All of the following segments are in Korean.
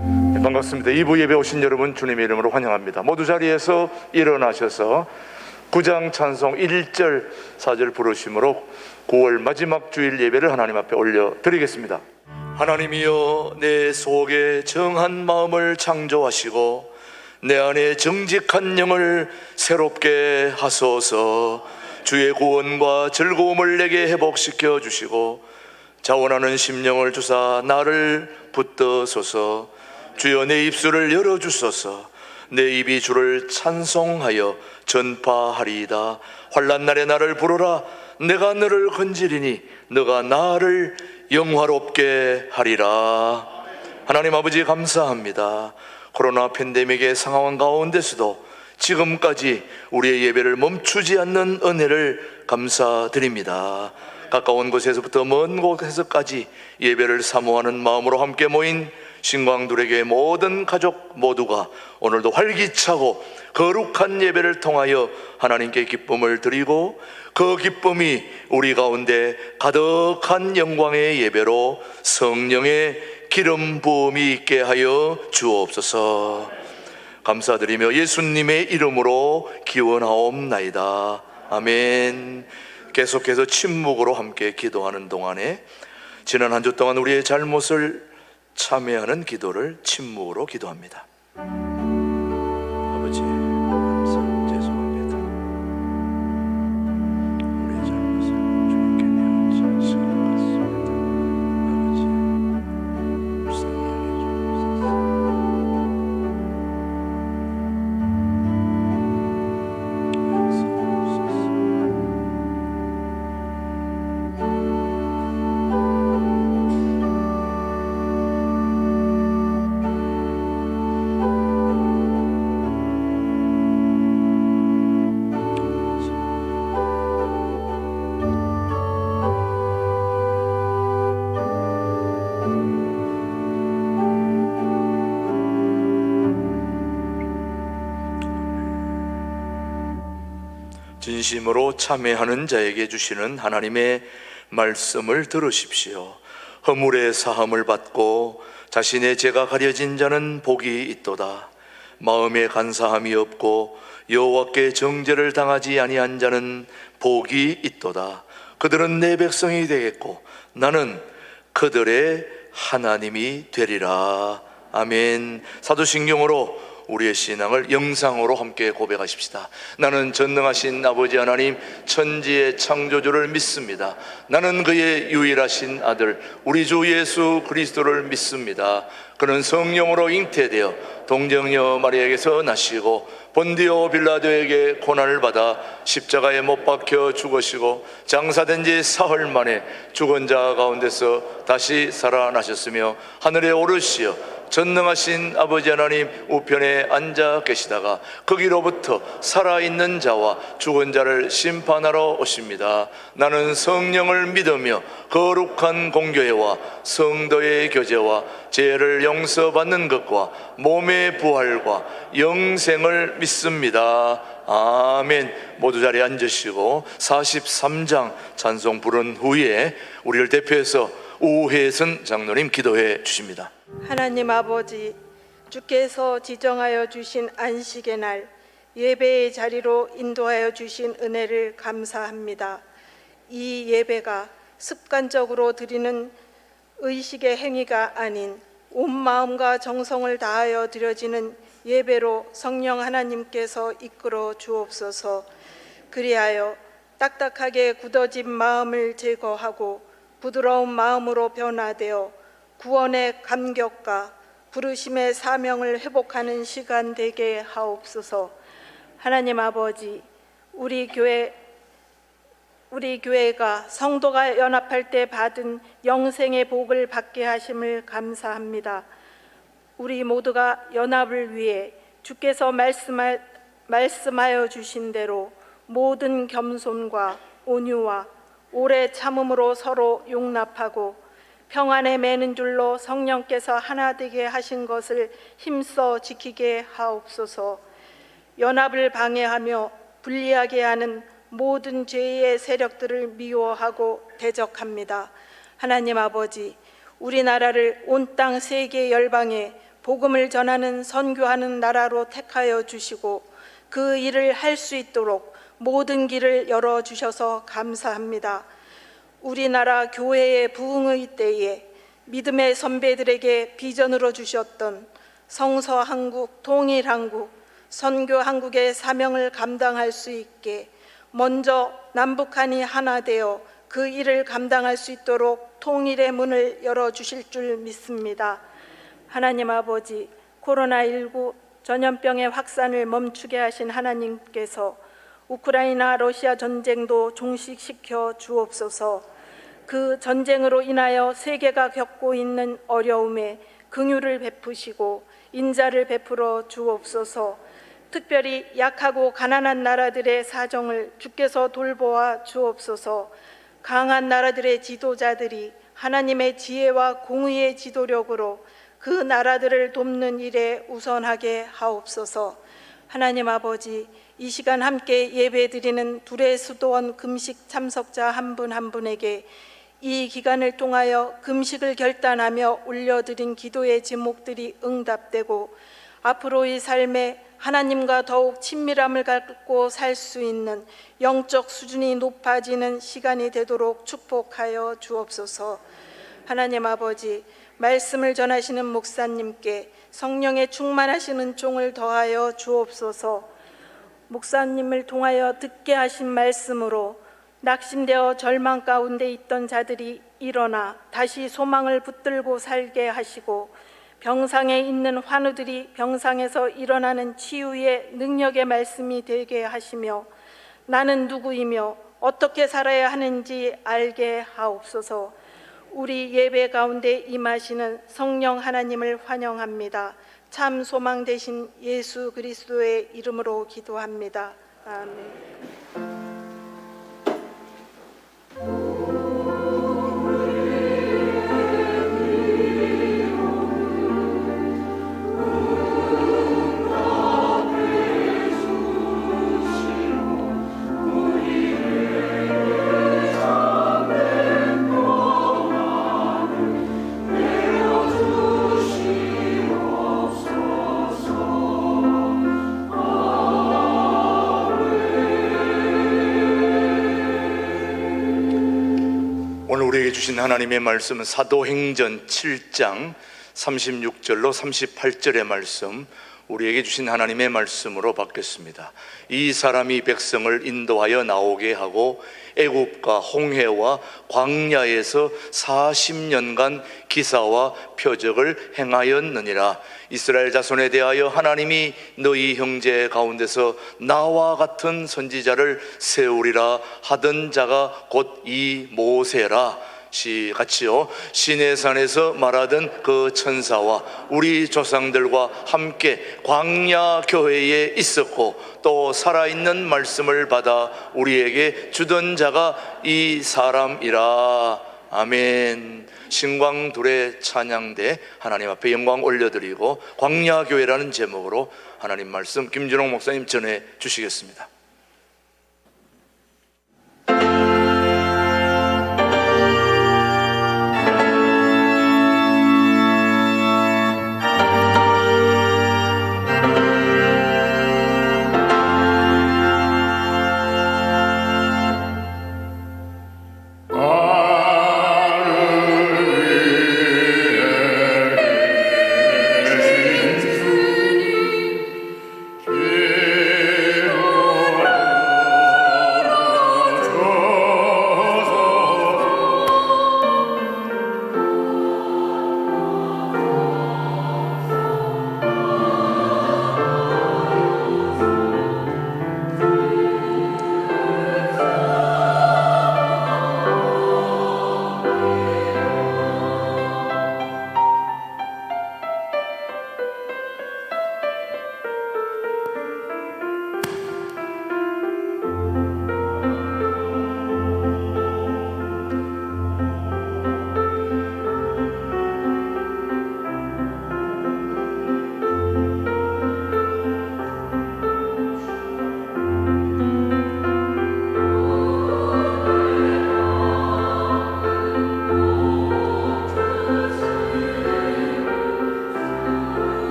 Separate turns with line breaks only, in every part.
반갑습니다. 2부 예배 오신 여러분 주님의 이름으로 환영합니다. 모두 자리에서 일어나셔서 9장 찬송 1절 4절 부르심으로 9월 마지막 주일 예배를 하나님 앞에 올려드리겠습니다. 하나님이여, 내 속에 정한 마음을 창조하시고 내 안에 정직한 영을 새롭게 하소서. 주의 구원과 즐거움을 내게 회복시켜 주시고 자원하는 심령을 주사 나를 붙드소서. 주여, 내 입술을 열어주소서. 내 입이 주를 찬송하여 전파하리이다. 환난 날에 나를 부르라. 내가 너를 건지리니 너가 나를 영화롭게 하리라. 하나님 아버지, 감사합니다. 코로나 팬데믹의 상황 가운데서도 지금까지 우리의 예배를 멈추지 않는 은혜를 감사드립니다. 가까운 곳에서부터 먼 곳에서까지 예배를 사모하는 마음으로 함께 모인 신광둘에게 모든 가족 모두가 오늘도 활기차고 거룩한 예배를 통하여 하나님께 기쁨을 드리고 그 기쁨이 우리 가운데 가득한 영광의 예배로 성령의 기름 부음이 있게 하여 주옵소서. 감사드리며 예수님의 이름으로 기원하옵나이다. 아멘. 계속해서 침묵으로 함께 기도하는 동안에 지난 한 주 동안 우리의 잘못을 참회하는 기도를 침묵으로 기도합니다. 아버지, 죄송합니다. 우리의 잘못을 주님께 내어드리는 시간 같습니다. 아버지, 불쌍히 진심으로 참회하는 자에게 주시는 하나님의 말씀을 들으십시오. 허물의 사함을 받고 자신의 죄가 가려진 자는 복이 있도다. 마음에 간사함이 없고 여호와께 정죄를 당하지 아니한 자는 복이 있도다. 그들은 내 백성이 되겠고 나는 그들의 하나님이 되리라. 아멘. 사도신경으로 우리의 신앙을 영상으로 함께 고백하십시다. 나는 전능하신 아버지 하나님, 천지의 창조주를 믿습니다. 나는 그의 유일하신 아들 우리 주 예수 그리스도를 믿습니다. 그는 성령으로 잉태되어 동정녀 마리아에게서 나시고 본디오 빌라도에게 고난을 받아 십자가에 못 박혀 죽으시고 장사된 지 사흘 만에 죽은 자 가운데서 다시 살아나셨으며 하늘에 오르시어 전능하신 아버지 하나님 우편에 앉아 계시다가 거기로부터 살아있는 자와 죽은 자를 심판하러 오십니다. 나는 성령을 믿으며 거룩한 공교회와 성도의 교제와 죄를 용서받는 것과 몸의 부활과 영생을 믿습니다. 아멘. 모두 자리에 앉으시고 43장 찬송 부른 후에 우리를 대표해서 우혜선 장로님 기도해 주십니다.
하나님 아버지, 주께서 지정하여 주신 안식의 날 예배의 자리로 인도하여 주신 은혜를 감사합니다. 이 예배가 습관적으로 드리는 의식의 행위가 아닌 온 마음과 정성을 다하여 드려지는 예배로 성령 하나님께서 이끌어 주옵소서. 그리하여 딱딱하게 굳어진 마음을 제거하고 부드러운 마음으로 변화되어 구원의 감격과 부르심의 사명을 회복하는 시간 되게 하옵소서. 하나님 아버지, 우리 교회가 성도가 연합할 때 받은 영생의 복을 받게 하심을 감사합니다. 우리 모두가 연합을 위해 주께서 말씀하여 주신 대로 모든 겸손과 온유와 오래 참음으로 서로 용납하고 평안에 매는 줄로 성령께서 하나 되게 하신 것을 힘써 지키게 하옵소서. 연합을 방해하며 분리하게 하는 모든 죄의 세력들을 미워하고 대적합니다. 하나님 아버지, 우리나라를 온 땅 세계 열방에 복음을 전하는 선교하는 나라로 택하여 주시고 그 일을 할 수 있도록 모든 길을 열어주셔서 감사합니다. 우리나라 교회의 부흥의 때에 믿음의 선배들에게 비전으로 주셨던 성서한국, 통일한국, 선교한국의 사명을 감당할 수 있게 먼저 남북한이 하나 되어 그 일을 감당할 수 있도록 통일의 문을 열어주실 줄 믿습니다. 하나님 아버지, 코로나19 전염병의 확산을 멈추게 하신 하나님께서 우크라이나 러시아 전쟁도 종식시켜 주옵소서. 그 전쟁으로 인하여 세계가 겪고 있는 어려움에 긍휼을 베푸시고 인자를 베풀어 주옵소서. 특별히 약하고 가난한 나라들의 사정을 주께서 돌보아 주옵소서. 강한 나라들의 지도자들이 하나님의 지혜와 공의의 지도력으로 그 나라들을 돕는 일에 우선하게 하옵소서. 하나님 아버지, 이 시간 함께 예배드리는 둘의 수도원 금식 참석자 한 분 한 분에게 이 기간을 통하여 금식을 결단하며 올려드린 기도의 제목들이 응답되고 앞으로의 삶에 하나님과 더욱 친밀함을 갖고 살 수 있는 영적 수준이 높아지는 시간이 되도록 축복하여 주옵소서. 하나님 아버지, 말씀을 전하시는 목사님께 성령의 충만하시는 종을 더하여 주옵소서. 목사님을 통하여 듣게 하신 말씀으로 낙심되어 절망 가운데 있던 자들이 일어나 다시 소망을 붙들고 살게 하시고 병상에 있는 환우들이 병상에서 일어나는 치유의 능력의 말씀이 되게 하시며 나는 누구이며 어떻게 살아야 하는지 알게 하옵소서. 우리 예배 가운데 임하시는 성령 하나님을 환영합니다. 참 소망 되신 예수 그리스도의 이름으로 기도합니다. 아멘.
오늘 우리에게 주신 하나님의 말씀은 사도행전 7장 36절로 38절의 말씀, 우리에게 주신 하나님의 말씀으로 받겠습니다. 이 사람이 백성을 인도하여 나오게 하고 애굽과 홍해와 광야에서 40년간 기사와 표적을 행하였느니라. 이스라엘 자손에 대하여 하나님이 너희 형제 가운데서 나와 같은 선지자를 세우리라 하던 자가 곧 이 모세라. 같이요. 시내산에서 말하던 그 천사와 우리 조상들과 함께 광야 교회에 있었고 또 살아있는 말씀을 받아 우리에게 주던 자가 이 사람이라. 아멘. 신광둘의 찬양대 하나님 앞에 영광 올려드리고 광야 교회라는 제목으로 하나님 말씀 김준홍 목사님 전해 주시겠습니다.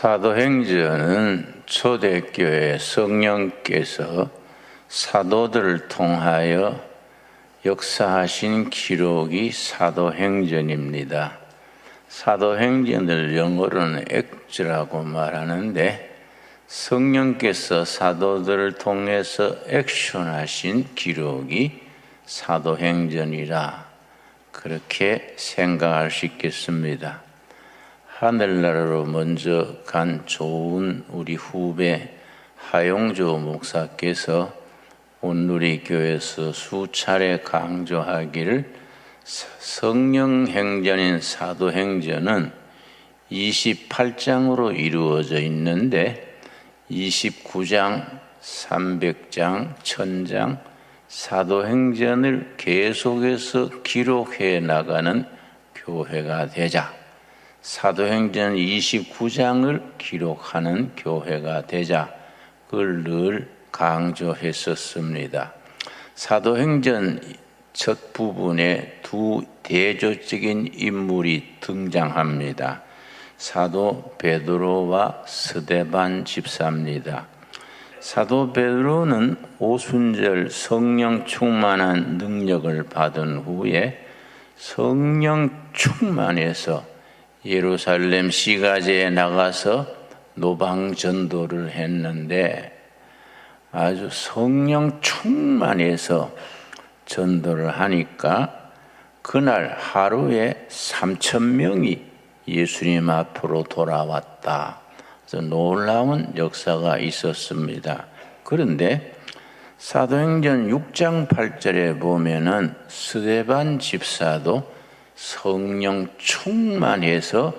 사도행전은 초대교회 성령께서 사도들을 통하여 역사하신 기록이 사도행전입니다. 사도행전을 영어로는 액트라고 말하는데 성령께서 사도들을 통해서 액션하신 기록이 사도행전이라 그렇게 생각할 수 있겠습니다. 하늘나라로 먼저 간 좋은 우리 후배 하용조 목사께서 온누리교회에서 수차례 강조하기를 성령행전인 사도행전은 28장으로 이루어져 있는데 29장, 300장, 1000장 사도행전을 계속해서 기록해 나가는 교회가 되자, 사도행전 29장을 기록하는 교회가 되자 그걸 늘 강조했었습니다. 사도행전 첫 부분에 두 대조적인 인물이 등장합니다. 사도 베드로와 스데반 집사입니다. 사도 베드로는 오순절 성령 충만한 능력을 받은 후에 성령 충만해서 예루살렘 시가제에 나가서 노방 전도를 했는데 아주 성령 충만해서 전도를 하니까 그날 하루에 3,000명이 예수님 앞으로 돌아왔다. 그래서 놀라운 역사가 있었습니다. 그런데 사도행전 6장 8절에 보면은 스데반 집사도 성령 충만해서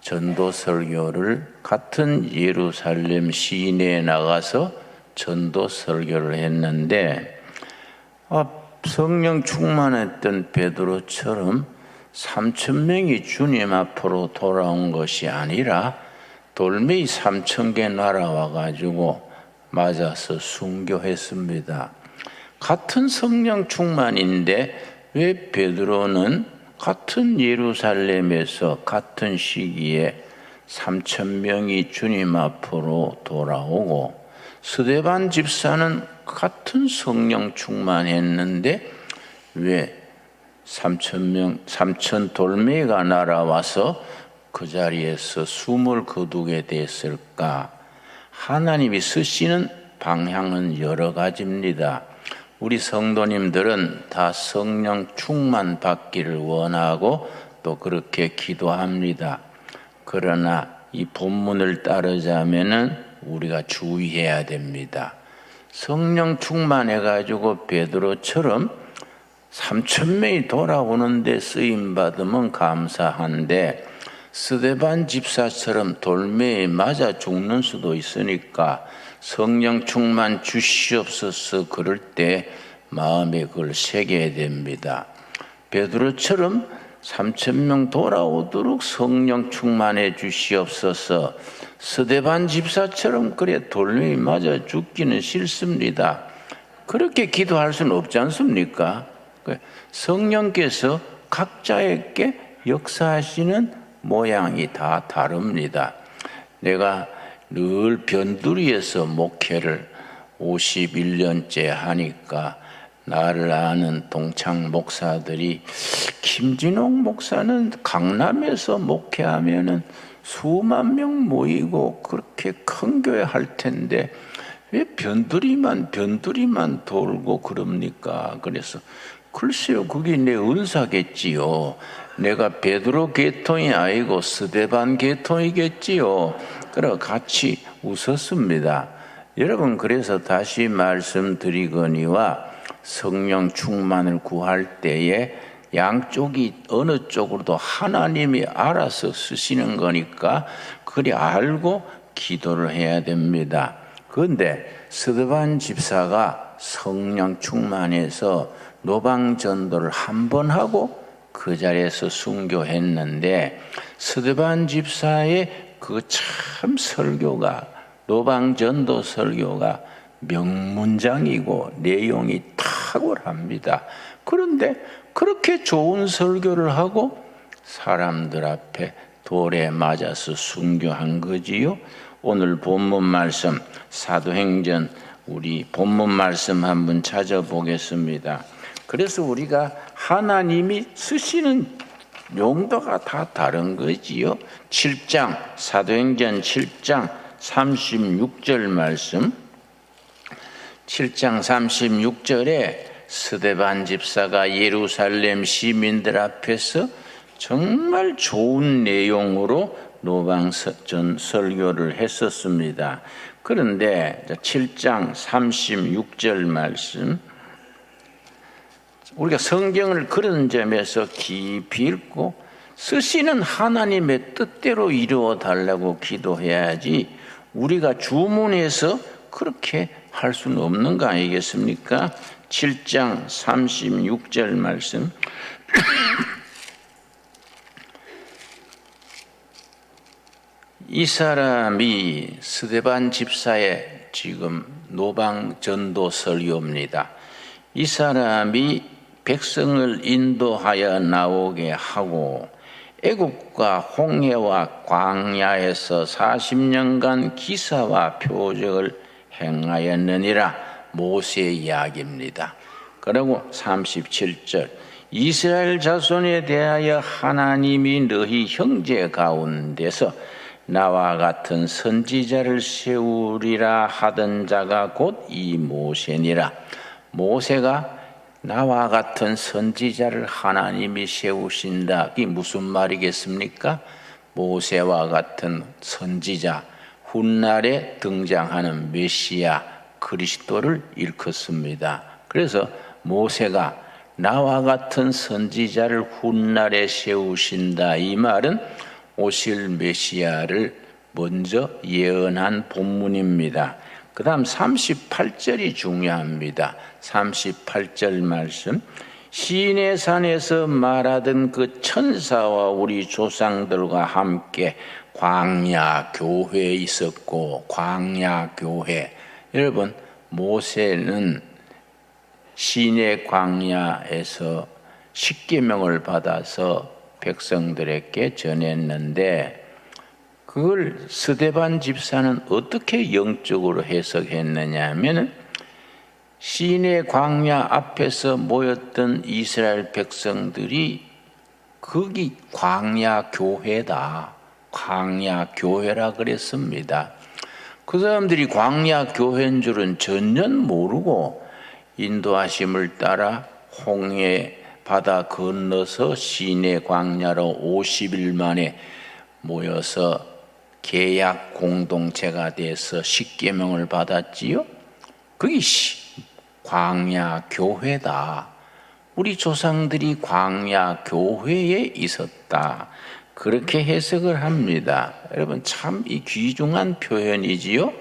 전도 설교를 같은 예루살렘 시내에 나가서 전도 설교를 했는데 성령 충만했던 베드로처럼 3,000명이 주님 앞으로 돌아온 것이 아니라 돌멩이 3,000개 날아와 가지고 맞아서 순교했습니다. 같은 성령 충만인데 왜 베드로는 같은 예루살렘에서 같은 시기에 3,000명이 주님 앞으로 돌아오고 스데반 집사는 같은 성령 충만했는데 왜 3,000 돌멩이가 날아와서 그 자리에서 숨을 거두게 됐을까? 하나님이 쓰시는 방향은 여러 가지입니다. 우리 성도님들은 다 성령 충만 받기를 원하고 또 그렇게 기도합니다. 그러나 이 본문을 따르자면은 우리가 주의해야 됩니다. 성령 충만해가지고 베드로처럼 3,000명이 돌아오는데 쓰임 받으면 감사한데 스데반 집사처럼 돌매에 맞아 죽는 수도 있으니까 성령 충만 주시옵소서 그럴 때 마음에 그걸 새겨야 됩니다. 베드로처럼 3,000명 돌아오도록 성령 충만해 주시옵소서. 스데반 집사처럼 그래 돌멩이 맞아 죽기는 싫습니다. 그렇게 기도할 수는 없지 않습니까? 성령께서 각자에게 역사하시는 모양이 다 다릅니다. 내가 늘 변두리에서 목회를 51년째 하니까 나를 아는 동창 목사들이 김진옥 목사는 강남에서 목회하면은 수만 명 모이고 그렇게 큰 교회 할 텐데 왜 변두리만 돌고 그럽니까? 그래서 글쎄요, 그게 내 은사겠지요. 내가 베드로 계통이 아니고 스데반 계통이겠지요. 그래 같이 웃었습니다. 여러분, 그래서 다시 말씀드리거니와 성령 충만을 구할 때에 양쪽이 어느 쪽으로도 하나님이 알아서 쓰시는 거니까 그리 알고 기도를 해야 됩니다. 그런데 스데반 집사가 성령 충만해서 노방 전도를 한 번 하고 그 자리에서 순교했는데 스데반 집사의 그 참 설교가 노방 전도 설교가 명문장이고 내용이 탁월합니다. 그런데 그렇게 좋은 설교를 하고 사람들 앞에 돌에 맞아서 순교한 거지요. 오늘 본문 말씀 사도행전 우리 본문 말씀 한번 찾아보겠습니다. 그래서 우리가 하나님이 쓰시는 용도가 다 다른 거지요. 7장 사도행전 7장 36절 말씀 7장 36절에 스데반 집사가 예루살렘 시민들 앞에서 정말 좋은 내용으로 노방전 설교를 했었습니다. 그런데 7장 36절 말씀 우리가 성경을 그런 점에서 깊이 읽고 쓰시는 하나님의 뜻대로 이루어 달라고 기도해야지 우리가 주문해서 그렇게 할 수는 없는 거 아니겠습니까? 7장 36절 말씀 이 사람이 스데반 집사의 지금 노방 전도 설교입니다. 이 사람이 백성을 인도하여 나오게 하고 애국과 홍해와 광야에서 40년간 기사와 표적을 행하였느니라. 모세의 이야기입니다. 그리고 37절 이스라엘 자손에 대하여 하나님이 너희 형제 가운데서 나와 같은 선지자를 세우리라 하던 자가 곧 이 모세니라. 모세가 나와 같은 선지자를 하나님이 세우신다. 이게 무슨 말이겠습니까? 모세와 같은 선지자, 훗날에 등장하는 메시아 그리스도를 일컫습니다. 그래서 모세가 나와 같은 선지자를 훗날에 세우신다. 이 말은 오실 메시아를 먼저 예언한 본문입니다. 그 다음 38절이 중요합니다. 38절 말씀 시내 산에서 말하던 그 천사와 우리 조상들과 함께 광야 교회에 있었고 광야 교회 여러분 모세는 시내 광야에서 십계명을 받아서 백성들에게 전했는데 그걸 스데반 집사는 어떻게 영적으로 해석했느냐 하면 시내 광야 앞에서 모였던 이스라엘 백성들이 거기 광야 교회다. 광야 교회라 그랬습니다. 그 사람들이 광야 교회인 줄은 전혀 모르고 인도하심을 따라 홍해 바다 건너서 시내 광야로 50일 만에 모여서 계약 공동체가 돼서 십계명을 받았지요. 그게 광야 교회다. 우리 조상들이 광야 교회에 있었다. 그렇게 해석을 합니다. 여러분 참 이 귀중한 표현이지요.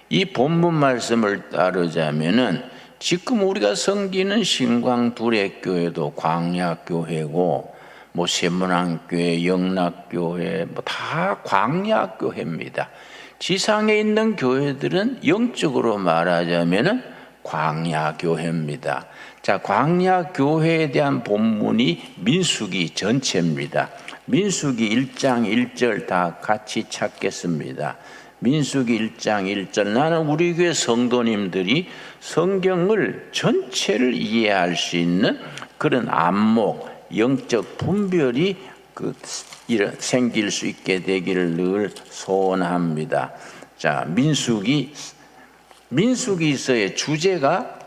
이 본문 말씀을 따르자면은 지금 우리가 섬기는 신광두레교회도 광야교회고 뭐 세문안교회, 영락교회 뭐 다 광야교회입니다. 지상에 있는 교회들은 영적으로 말하자면은 광야교회입니다. 자, 광야교회에 대한 본문이 민수기 전체입니다. 민수기 1장 1절 다 같이 찾겠습니다. 민수기 1장 1절 나는 우리 교회 성도님들이 성경을 전체를 이해할 수 있는 그런 안목, 영적 분별이 생길 수 있게 되기를 늘 소원합니다. 자, 민수기서의 주제가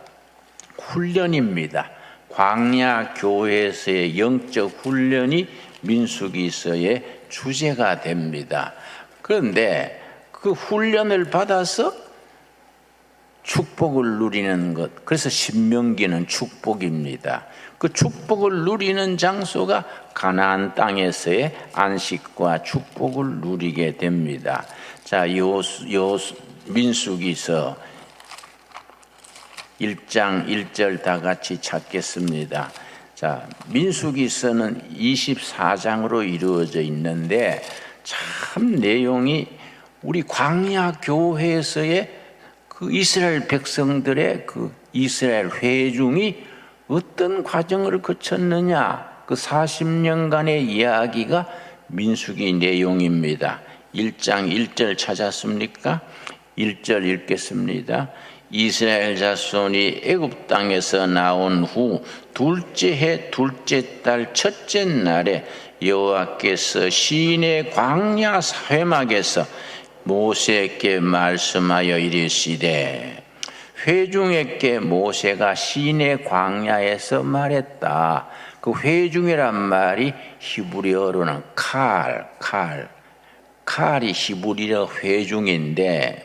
훈련입니다. 광야 교회에서의 영적 훈련이 민수기서의 주제가 됩니다. 그런데 그 훈련을 받아서 축복을 누리는 것, 그래서 신명기는 축복입니다. 그 축복을 누리는 장소가 가나안 땅에서의 안식과 축복을 누리게 됩니다. 자, 민수기서 1장 1절 다 같이 찾겠습니다. 자, 민수기서는 24장으로 이루어져 있는데 참 내용이 우리 광야 교회에서의 그 이스라엘 백성들의 그 이스라엘 회중이 어떤 과정을 거쳤느냐 그 40년간의 이야기가 민수기 내용입니다. 1장 1절 찾았습니까? 1절 읽겠습니다. 이스라엘 자손이 애굽 땅에서 나온 후 둘째 해 둘째 달 첫째 날에 여호와께서 시내 광야 회막에서 모세에게 말씀하여 이르시되, 회중에게 모세가 시내 광야에서 말했다. 그 회중이란 말이 히브리어로는 칼이 히브리어 회중인데,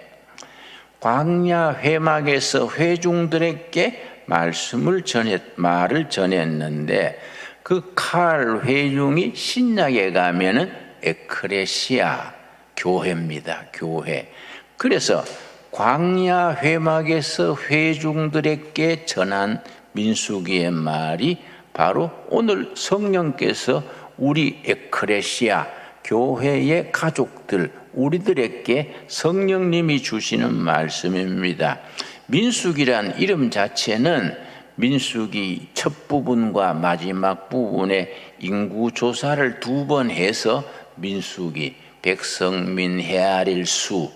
광야 회막에서 회중들에게 말을 전했는데, 그 칼 회중이 신약에 가면은 에크레시아, 교회입니다. 교회. 그래서 광야 회막에서 회중들에게 전한 민수기의 말이 바로 오늘 성령께서 우리 에크레시아, 교회의 가족들, 우리들에게 성령님이 주시는 말씀입니다. 민수기란 이름 자체는 민수기 첫 부분과 마지막 부분에 인구 조사를 2번 해서 민수기, 백성민 헤아릴 수,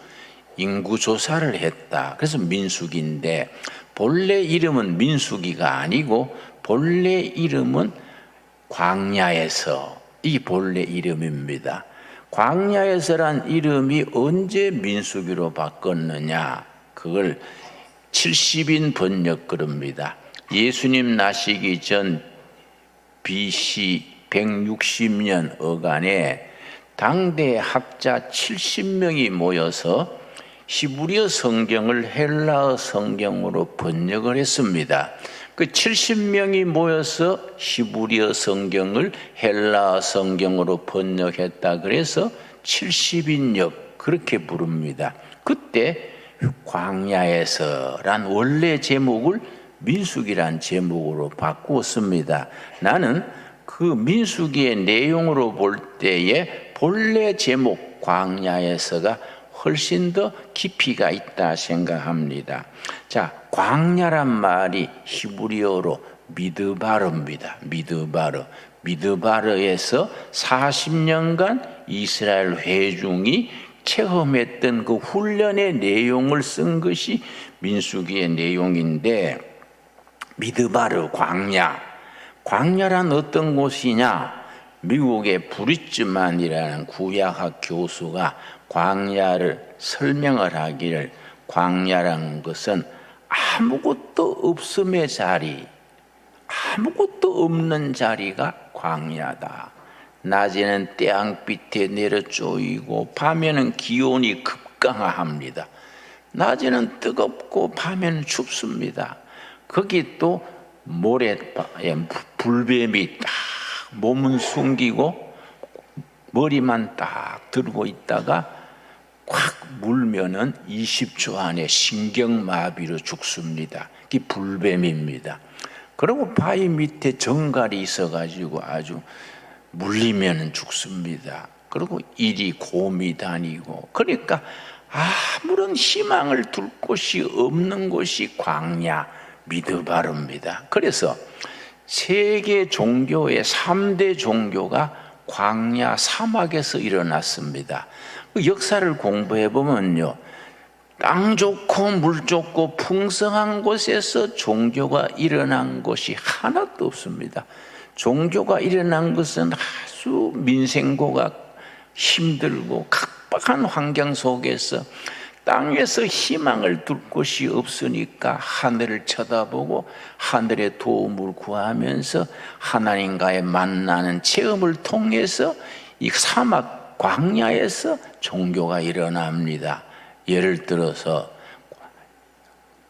인구 조사를 했다. 그래서 민수기인데, 본래 이름은 민수기가 아니고 본래 이름은 광야에서, 이 본래 이름입니다. 광야에서란 이름이 언제 민수기로 바꿨느냐? 그걸 70인 번역글입니다. 예수님 나시기 전 BC 160년 어간에 당대 학자 70명이 모여서 히브리어 성경을 헬라어 성경으로 번역을 했습니다. 그 70명이 모여서 히브리어 성경을 헬라어 성경으로 번역했다. 그래서 70인역 그렇게 부릅니다. 그때 광야에서란 원래 제목을 민수기란 제목으로 바꾸었습니다. 나는 그 민수기의 내용으로 볼 때에 본래 제목 광야에서가 훨씬 더 깊이가 있다 생각합니다. 자, 광야란 말이 히브리어로 미드바르입니다. 미드바르에서 40년간 이스라엘 회중이 체험했던 그 훈련의 내용을 쓴 것이 민수기의 내용인데, 미드바르 광야란 어떤 곳이냐? 미국의 브리즈만이라는 구약학 교수가 광야를 설명을 하기를, 광야라는 것은 아무것도 없음의 자리, 아무것도 없는 자리가 광야다. 낮에는 태양빛에 내려 쪼이고 밤에는 기온이 급강합니다. 낮에는 뜨겁고 밤에는 춥습니다. 거기 또 모래에 불뱀이 딱 몸은 숨기고 머리만 딱 들고 있다가 꽉 물면은 20초 안에 신경마비로 죽습니다. 그게 불뱀입니다. 그리고 바위 밑에 정갈이 있어가지고 아주 물리면 죽습니다. 그리고 이리 곰이 다니고, 그러니까 아무런 희망을 둘 곳이 없는 곳이 광야, 미드바르입니다. 그래서 세계 종교의 3대 종교가 광야 사막에서 일어났습니다. 그 역사를 공부해 보면요, 땅 좋고 물 좋고 풍성한 곳에서 종교가 일어난 곳이 하나도 없습니다. 종교가 일어난 것은 아주 민생고가 힘들고 각박한 환경 속에서 땅에서 희망을 둘 곳이 없으니까 하늘을 쳐다보고 하늘의 도움을 구하면서 하나님과의 만나는 체험을 통해서 이 사막 광야에서 종교가 일어납니다. 예를 들어서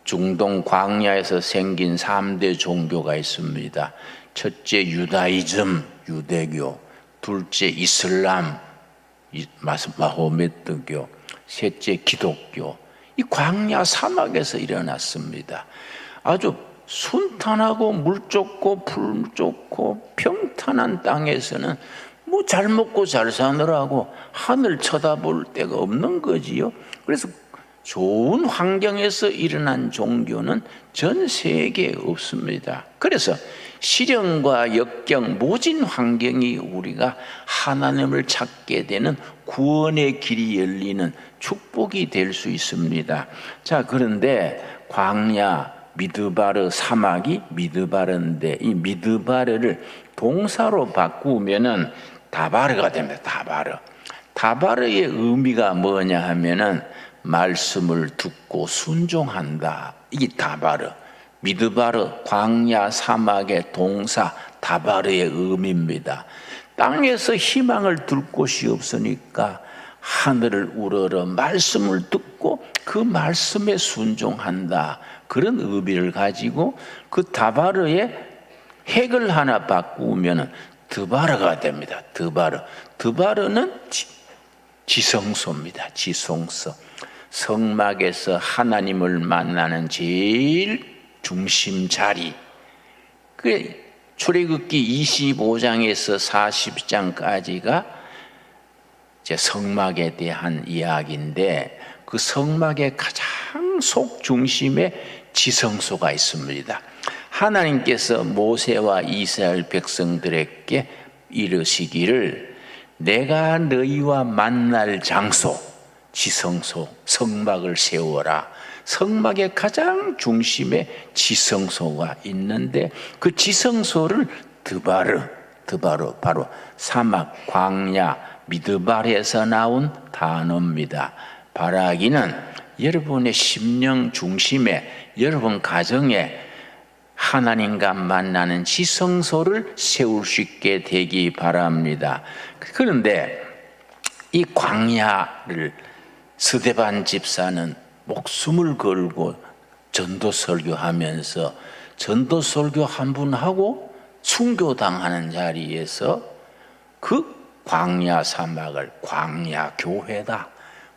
중동 광야에서 생긴 3대 종교가 있습니다. 첫째 유다이즘, 유대교, 둘째 이슬람, 마호메트교, 셋째 기독교. 이 광야 사막에서 일어났습니다. 아주 순탄하고 물 좋고 풀 좋고 평탄한 땅에서는 뭐 잘 먹고 잘 사느라고 하늘 쳐다볼 데가 없는 거지요. 그래서 좋은 환경에서 일어난 종교는 전 세계에 없습니다. 그래서 시련과 역경, 모진 환경이 우리가 하나님을 찾게 되는 구원의 길이 열리는 축복이 될 수 있습니다. 자, 그런데 광야, 미드바르, 사막이 미드바르인데 이 미드바르를 동사로 바꾸면은 다바르가 됩니다. 다바르. 다바르의 의미가 뭐냐 하면은 말씀을 듣고 순종한다. 이게 다바르. 미드바르, 광야, 사막의 동사 다바르의 의미입니다. 땅에서 희망을 둘 곳이 없으니까 하늘을 우러러 말씀을 듣고 그 말씀에 순종한다. 그런 의미를 가지고 그 다바르의 핵을 하나 바꾸면 드바르가 됩니다. 드바르. 드바르는 지성소입니다. 지성소. 성막에서 하나님을 만나는 제일 중심 자리. 그 출애굽기 25장에서 40장까지가 이제 성막에 대한 이야기인데 그 성막의 가장 속 중심에 지성소가 있습니다. 하나님께서 모세와 이스라엘 백성들에게 이르시기를 내가 너희와 만날 장소, 지성소, 성막을 세워라. 성막의 가장 중심에 지성소가 있는데 그 지성소를 드바르, 바로 사막, 광야, 미드바르에서 나온 단어입니다. 바라기는 여러분의 심령 중심에, 여러분 가정에 하나님과 만나는 지성소를 세울 수 있게 되기 바랍니다. 그런데 이 광야를 스데반 집사는 목숨을 걸고 전도 설교하면서 전도 설교 한 분 하고 순교당하는 자리에서 그 광야 사막을 광야 교회다.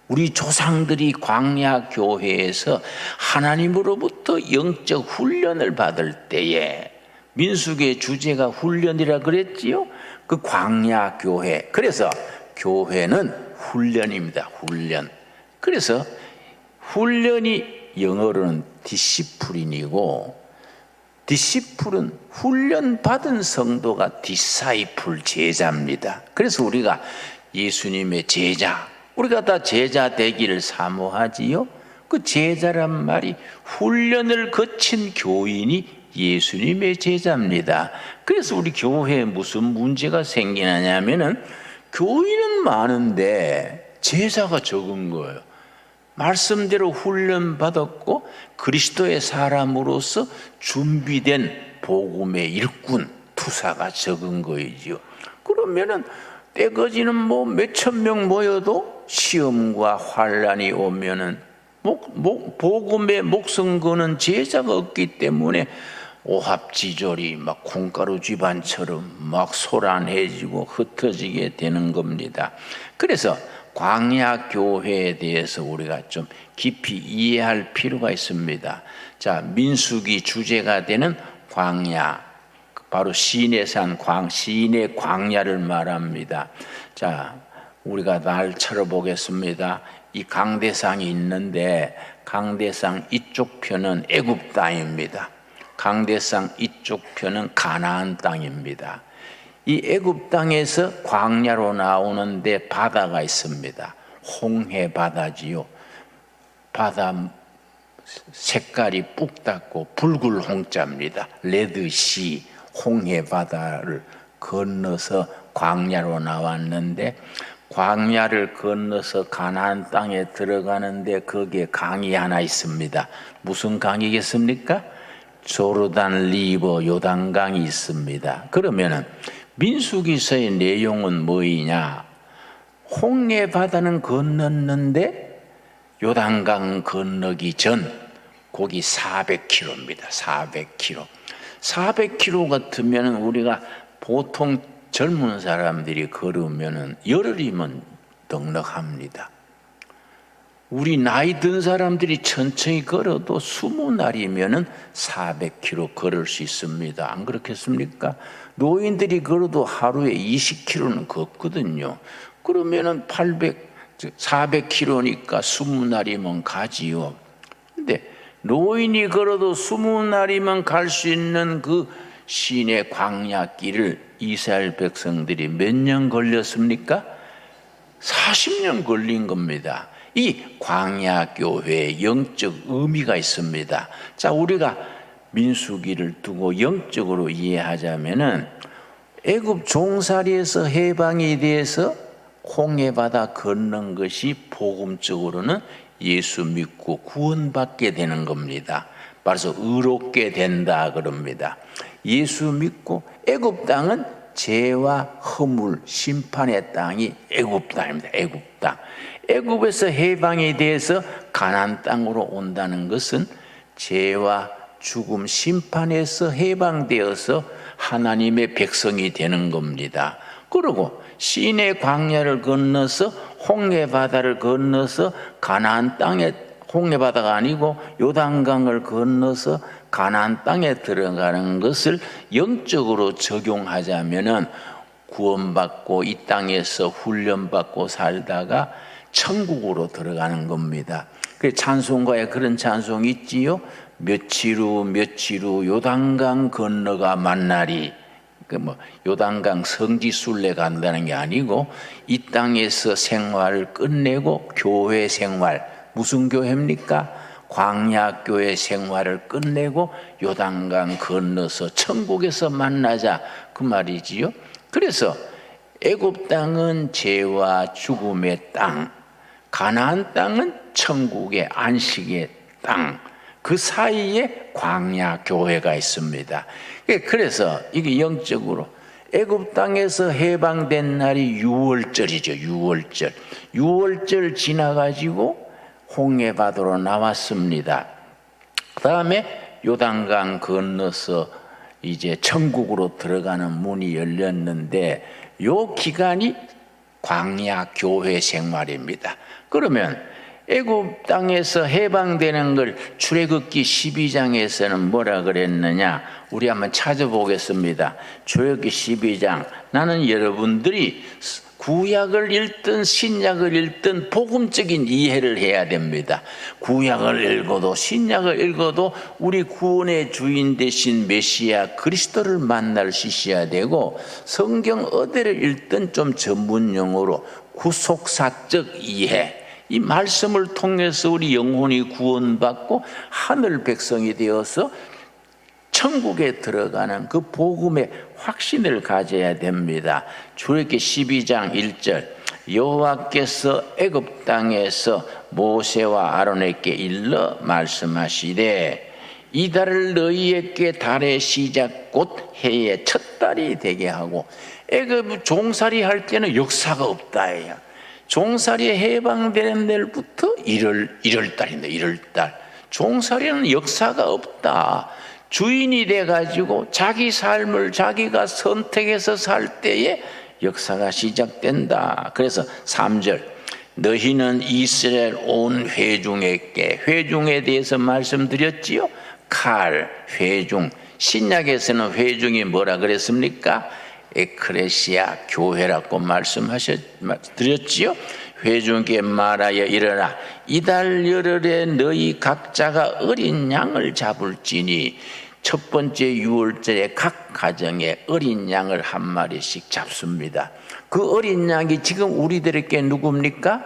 우리 조상들이 광야 교회에서 하나님으로부터 영적 훈련을 받을 때에 민수기의 주제가 훈련이라 그랬지요. 그 광야 교회. 그래서 교회는 훈련입니다. 훈련. 그래서 훈련이 영어로는 디시플린이고 디시플은 훈련받은 성도가 디사이플 제자입니다. 그래서 우리가 예수님의 제자, 우리가 다 제자 되기를 사모하지요. 그 제자란 말이 훈련을 거친 교인이 예수님의 제자입니다. 그래서 우리 교회에 무슨 문제가 생기느냐면은 교인은 많은데 제자가 적은 거예요. 말씀대로 훈련받았고 그리스도의 사람으로서 준비된 복음의 일꾼, 투사가 적은 거이지요. 그러면은 때거지는 뭐 몇천 명 모여도 시험과 환란이 오면은 복음의 목숨 거는 제자가 없기 때문에 오합지졸이 막 콩가루 집안처럼 막 소란해지고 흩어지게 되는 겁니다. 그래서 광야 교회에 대해서 우리가 좀 깊이 이해할 필요가 있습니다. 자, 민수기 주제가 되는 광야, 바로 시내산 시내 광야를 말합니다. 자, 우리가 날 쳐다보겠습니다. 이 강대상이 있는데 강대상 이쪽 편은 애굽 땅입니다. 강대상 이쪽 편은 가나안 땅입니다. 이 애굽 땅에서 광야로 나오는데 바다가 있습니다. 홍해 바다지요. 바다 색깔이 붉다고 붉을 홍자입니다. 레드시, 홍해 바다를 건너서 광야로 나왔는데 광야를 건너서 가나안 땅에 들어가는데 거기에 강이 하나 있습니다. 무슨 강이겠습니까? 조르단 리버 요단강이 있습니다. 그러면은 민수기서의 내용은 뭐이냐? 홍해 바다는 건넜는데 요단강 건너기 전 거기 400km입니다. 400km. 400km 같으면 우리가 보통 젊은 사람들이 걸으면 열흘이면 넉넉합니다. 우리 나이 든 사람들이 천천히 걸어도 20날이면 400km 걸을 수 있습니다. 안 그렇겠습니까? 노인들이 걸어도 하루에 20km는 걷거든요. 그러면은 400km니까 20날이면 가지요. 근데 노인이 걸어도 20날이면 갈 수 있는 그 시내 광야길을 이스라엘 백성들이 몇 년 걸렸습니까? 40년 걸린 겁니다. 이 광야교회의 영적 의미가 있습니다. 자, 우리가 민수기를 두고 영적으로 이해하자면은 애굽 종살이에서 해방에 대해서 홍해바다 건넌 것이 복음적으로는 예수 믿고 구원받게 되는 겁니다. 그래서 의롭게 된다 그럽니다. 예수 믿고 애굽 땅은 죄와 허물, 심판의 땅이 애굽 땅입니다. 애굽 땅. 애굽에서 해방에 대해서 가나안 땅으로 온다는 것은 죄와 죽음, 심판에서 해방되어서 하나님의 백성이 되는 겁니다. 그리고 시내 광야를 건너서 홍해바다를 건너서 가나안 땅에, 홍해바다가 아니고 요단강을 건너서 가나안 땅에 들어가는 것을 영적으로 적용하자면은 구원받고 이 땅에서 훈련받고 살다가 천국으로 들어가는 겁니다. 그 찬송가에 그런 찬송이 있지요. 며칠 후 요단강 건너가 만나리. 요단강 성지순례 간다는 게 아니고 이 땅에서 생활을 끝내고 교회 생활, 무슨 교회입니까? 광야교회 생활을 끝내고 요단강 건너서 천국에서 만나자 그 말이지요. 그래서 애굽 땅은 죄와 죽음의 땅, 가나안 땅은 천국의 안식의 땅, 그 사이에 광야교회가 있습니다. 그래서 이게 영적으로 애굽 땅에서 해방된 날이 유월절이죠. 유월절 지나가지고 홍해바다로 나왔습니다. 그 다음에 요단강 건너서 이제 천국으로 들어가는 문이 열렸는데 요 기간이 광야교회 생활입니다. 그러면 애굽 땅에서 해방되는 걸 출애굽기 12장에서는 뭐라 그랬느냐? 우리 한번 찾아보겠습니다. 출애굽기 12장. 나는 여러분들이 구약을 읽든 신약을 읽든 복음적인 이해를 해야 됩니다. 구약을 읽어도 신약을 읽어도 우리 구원의 주인 되신 메시아 그리스도를 만날 수 있어야 되고, 성경 어디를 읽든 좀 전문 용어로 구속사적 이해, 이 말씀을 통해서 우리 영혼이 구원받고 하늘 백성이 되어서 천국에 들어가는 그 복음의 확신을 가져야 됩니다. 출애굽기 12장 1절, 여호와께서 애굽 땅에서 모세와 아론에게 일러 말씀하시되 이 달을 너희에게 달의 시작 곧 해의 첫 달이 되게 하고. 애굽 종살이 할 때는 역사가 없다예요. 종살이 해방되는 날부터 1월달입니다. 1월달. 종살이는 역사가 없다. 주인이 돼가지고 자기 삶을 자기가 선택해서 살 때에 역사가 시작된다. 그래서 3절, 너희는 이스라엘 온 회중에게, 회중에 대해서 말씀드렸지요. 칼, 회중. 신약에서는 회중이 뭐라 그랬습니까? 에크레시아, 교회라고 말씀드렸지요. 회중에게 말하여 이르라. 이달 열흘에 너희 각자가 어린 양을 잡을지니, 첫 번째 유월절에 각 가정에 어린 양을 한 마리씩 잡습니다. 그 어린 양이 지금 우리들에게 누굽니까?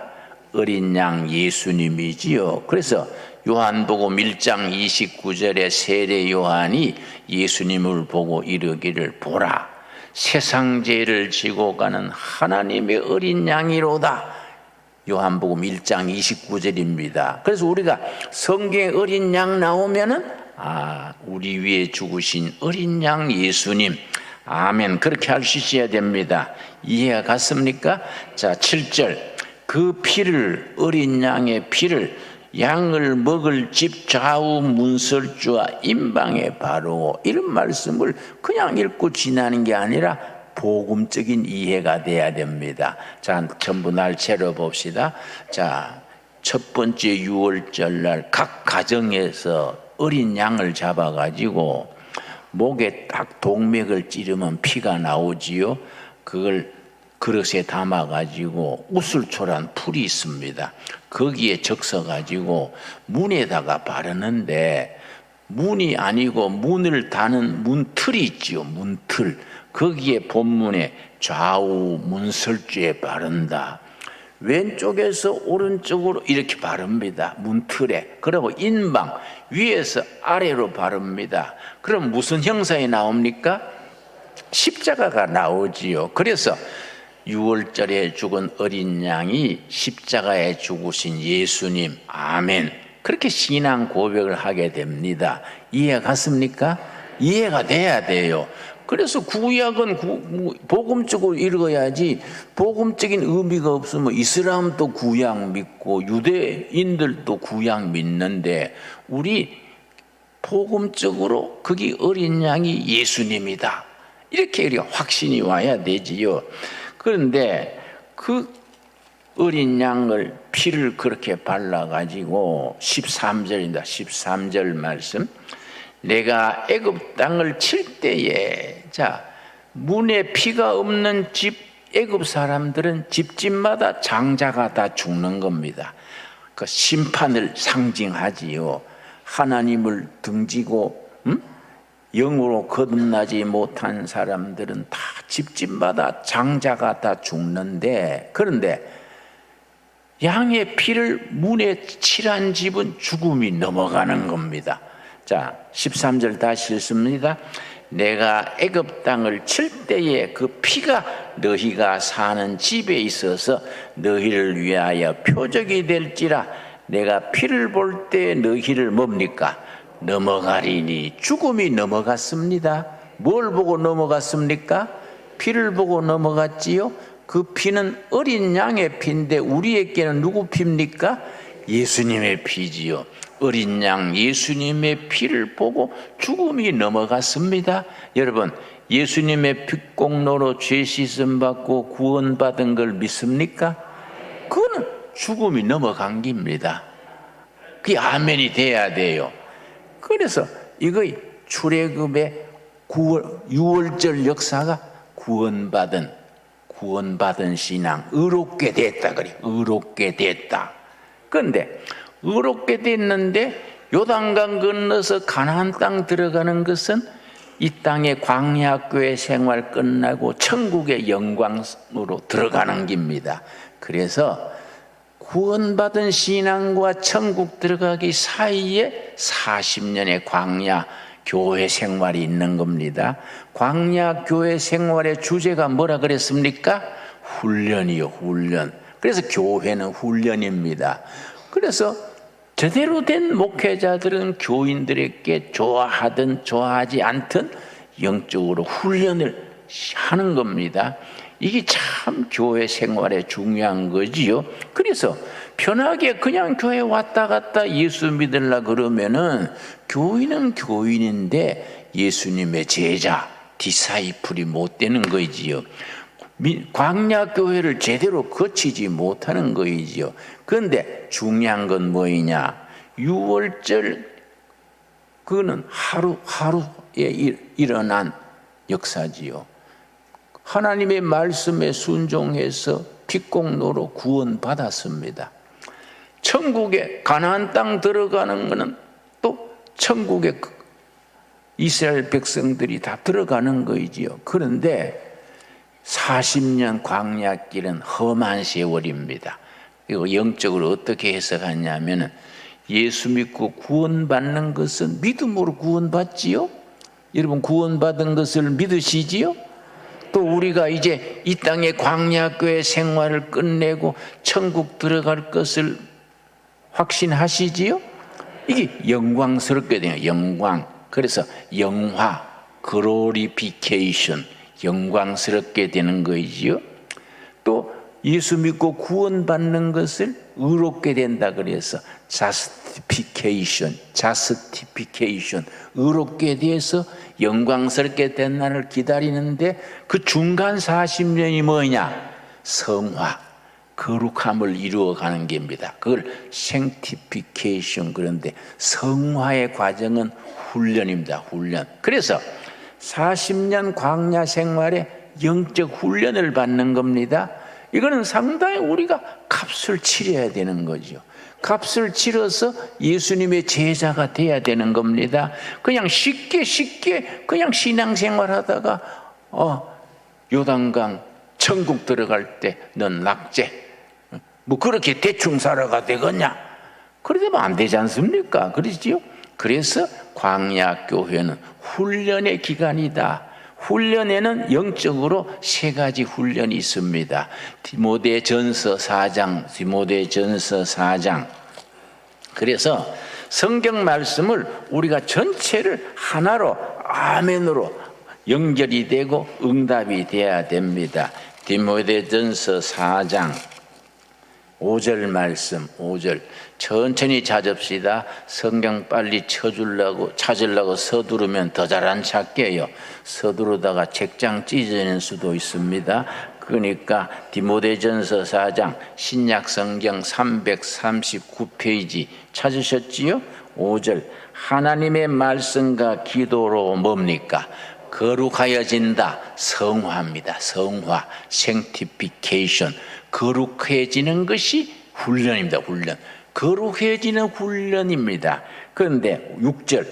어린 양 예수님이지요. 그래서 요한복음 1장 29절에 세례 요한이 예수님을 보고 이르기를 보라, 세상 죄를 지고 가는 하나님의 어린 양이로다. 요한복음 1장 29절입니다. 그래서 우리가 성경에 어린 양 나오면은 우리 위에 죽으신 어린 양 예수님, 아멘, 그렇게 할 수 있어야 됩니다. 이해가 갔습니까? 자, 7절, 그 피를, 어린 양의 피를 양을 먹을 집 좌우 문설주와 임방에 바르고, 이런 말씀을 그냥 읽고 지나는 게 아니라 복음적인 이해가 돼야 됩니다. 자, 전부 날짜로 봅시다. 자, 첫 번째 유월절날 각 가정에서 어린 양을 잡아가지고 목에 딱 동맥을 찌르면 피가 나오지요. 그걸 그릇에 담아가지고 우슬초란 풀이 있습니다. 거기에 적셔가지고 문에다가 바르는데, 문이 아니고 문을 다는 문틀이 있지요. 문틀. 거기에 본문에 좌우 문설주에 바른다. 왼쪽에서 오른쪽으로 이렇게 바릅니다. 문틀에. 그리고 인방 위에서 아래로 바릅니다. 그럼 무슨 형상이 나옵니까? 십자가가 나오지요. 그래서 6월절에 죽은 어린 양이 십자가에 죽으신 예수님, 아멘. 그렇게 신앙 고백을 하게 됩니다. 이해가 갔습니까? 이해가 돼야 돼요. 그래서 구약은 복음적으로 읽어야지, 복음적인 의미가 없으면 이슬람도 구약 믿고 유대인들도 구약 믿는데, 우리 복음적으로 거기 어린 양이 예수님이다, 이렇게 우리가 확신이 와야 되지요. 그런데 그 어린 양을 피를 그렇게 발라가지고 13절입니다. 13절 말씀. 내가 애굽 땅을 칠 때에, 자, 문에 피가 없는 집, 애굽 사람들은 집집마다 장자가 다 죽는 겁니다. 그 심판을 상징하지요. 하나님을 등지고 영으로 거듭나지 못한 사람들은 다 집집마다 장자가 다 죽는데, 그런데 양의 피를 문에 칠한 집은 죽음이 넘어가는 겁니다. 자, 13절 다시 읽습니다. 내가 애굽 땅을 칠 때에 그 피가 너희가 사는 집에 있어서 너희를 위하여 표적이 될지라. 내가 피를 볼 때 너희를 뭡니까? 넘어가리니. 죽음이 넘어갔습니다. 뭘 보고 넘어갔습니까? 피를 보고 넘어갔지요. 그 피는 어린 양의 피인데 우리에게는 누구 피입니까? 예수님의 피지요. 어린 양 예수님의 피를 보고 죽음이 넘어갔습니다. 여러분, 예수님의 핏공로로 죄 씻음 받고 구원받은 걸 믿습니까? 그거는 죽음이 넘어간 겁니다. 그게 아멘이 돼야 돼요. 그래서 이거 출애굽의 6월절 역사가 구원받은 신앙, 의롭게 됐다 그래. 의롭게 됐다. 그런데 의롭게 됐는데 요단강 건너서 가나안 땅 들어가는 것은 이 땅의 광야교회 생활 끝나고 천국의 영광으로 들어가는 겁니다. 그래서 구원받은 신앙과 천국 들어가기 사이에 40년의 광야 교회 생활이 있는 겁니다. 광야 교회 생활의 주제가 뭐라 그랬습니까? 훈련이요, 훈련. 그래서 교회는 훈련입니다. 그래서 제대로 된 목회자들은 교인들에게 좋아하든 좋아하지 않든 영적으로 훈련을 하는 겁니다. 이게 참 교회 생활에 중요한 거지요. 그래서 편하게 그냥 교회 왔다 갔다 예수 믿으려 그러면은 교인은 교인인데 예수님의 제자, 디사이플이 못 되는 거지요. 광야 교회를 제대로 거치지 못하는 거이지요. 그런데 중요한 건 뭐이냐? 6월절 그거는 하루에 일어난 역사지요. 하나님의 말씀에 순종해서 핏공로로 구원받았습니다. 천국에 가나안 땅 들어가는 것은 또 천국에 이스라엘 백성들이 다 들어가는 거이지요. 그런데 40년 광야길은 험한 세월입니다. 그리고 영적으로 어떻게 해석하냐면 예수 믿고 구원받는 것은 믿음으로 구원받지요? 여러분 구원받은 것을 믿으시지요? 또 우리가 이제 이 땅의 광야교회 생활을 끝내고 천국 들어갈 것을 확신하시지요? 이게 영광스럽게 돼요. 영광. 그래서 영화, 글로리피케이션, 영광스럽게 되는 거이지요. 또 예수 믿고 구원받는 것을 의롭게 된다 그래서 자스티피케이션, 의롭게 돼서 영광스럽게 된 날을 기다리는데 그 중간 40년이 뭐냐? 성화, 거룩함을 이루어가는 겁니다. 그걸 생티피케이션. 그런데 성화의 과정은 훈련입니다. 훈련. 그래서 40년 광야 생활에 영적 훈련을 받는 겁니다. 이거는 상당히 우리가 값을 치러야 되는 거죠. 값을 치러서 예수님의 제자가 돼야 되는 겁니다. 그냥 쉽게 그냥 신앙생활 하다가 요단강 천국 들어갈 때 넌 낙제 뭐 그렇게 대충 살아가 되겠냐? 그러면 안 되지 않습니까? 그러지요? 그래서 광야교회는 훈련의 기간이다. 훈련에는 영적으로 세 가지 훈련이 있습니다. 디모데전서 4장. 그래서 성경 말씀을 우리가 전체를 하나로 아멘으로 연결이 되고 응답이 돼야 됩니다. 디모데전서 4장 5절 말씀, 5절 천천히 찾읍시다. 성경 빨리 찾으려고 서두르면 더 잘 안 찾게요. 서두르다가 책장 찢어지는 수도 있습니다. 그러니까 디모데전서 4장 신약 성경 339페이지 찾으셨지요? 5절 하나님의 말씀과 기도로 뭡니까? 거룩하여진다. 성화입니다. 성화, sanctification. 거룩해지는 것이 훈련입니다. 훈련. 거룩해지는 훈련입니다. 그런데 6절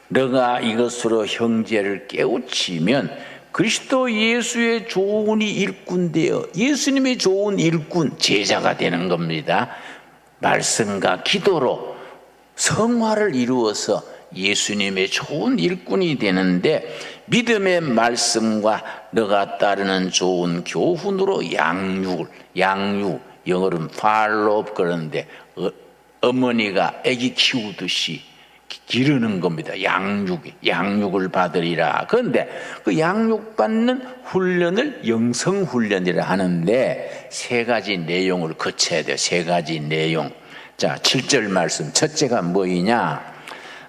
너가 이것으로 형제를 깨우치면 그리스도 예수의 좋은 일꾼 되어 예수님의 좋은 일꾼 제자가 되는 겁니다. 말씀과 기도로 성화를 이루어서 예수님의 좋은 일꾼이 되는데 믿음의 말씀과 너가 따르는 좋은 교훈으로 양육 영어로는 follow up 그러는데 어머니가 아기 키우듯이 기르는 겁니다. 양육을 받으리라. 그런데 그 양육받는 훈련을 영성훈련이라 하는데 세 가지 내용을 거쳐야 돼요. 세 가지 내용. 자, 7절 말씀. 첫째가 뭐이냐?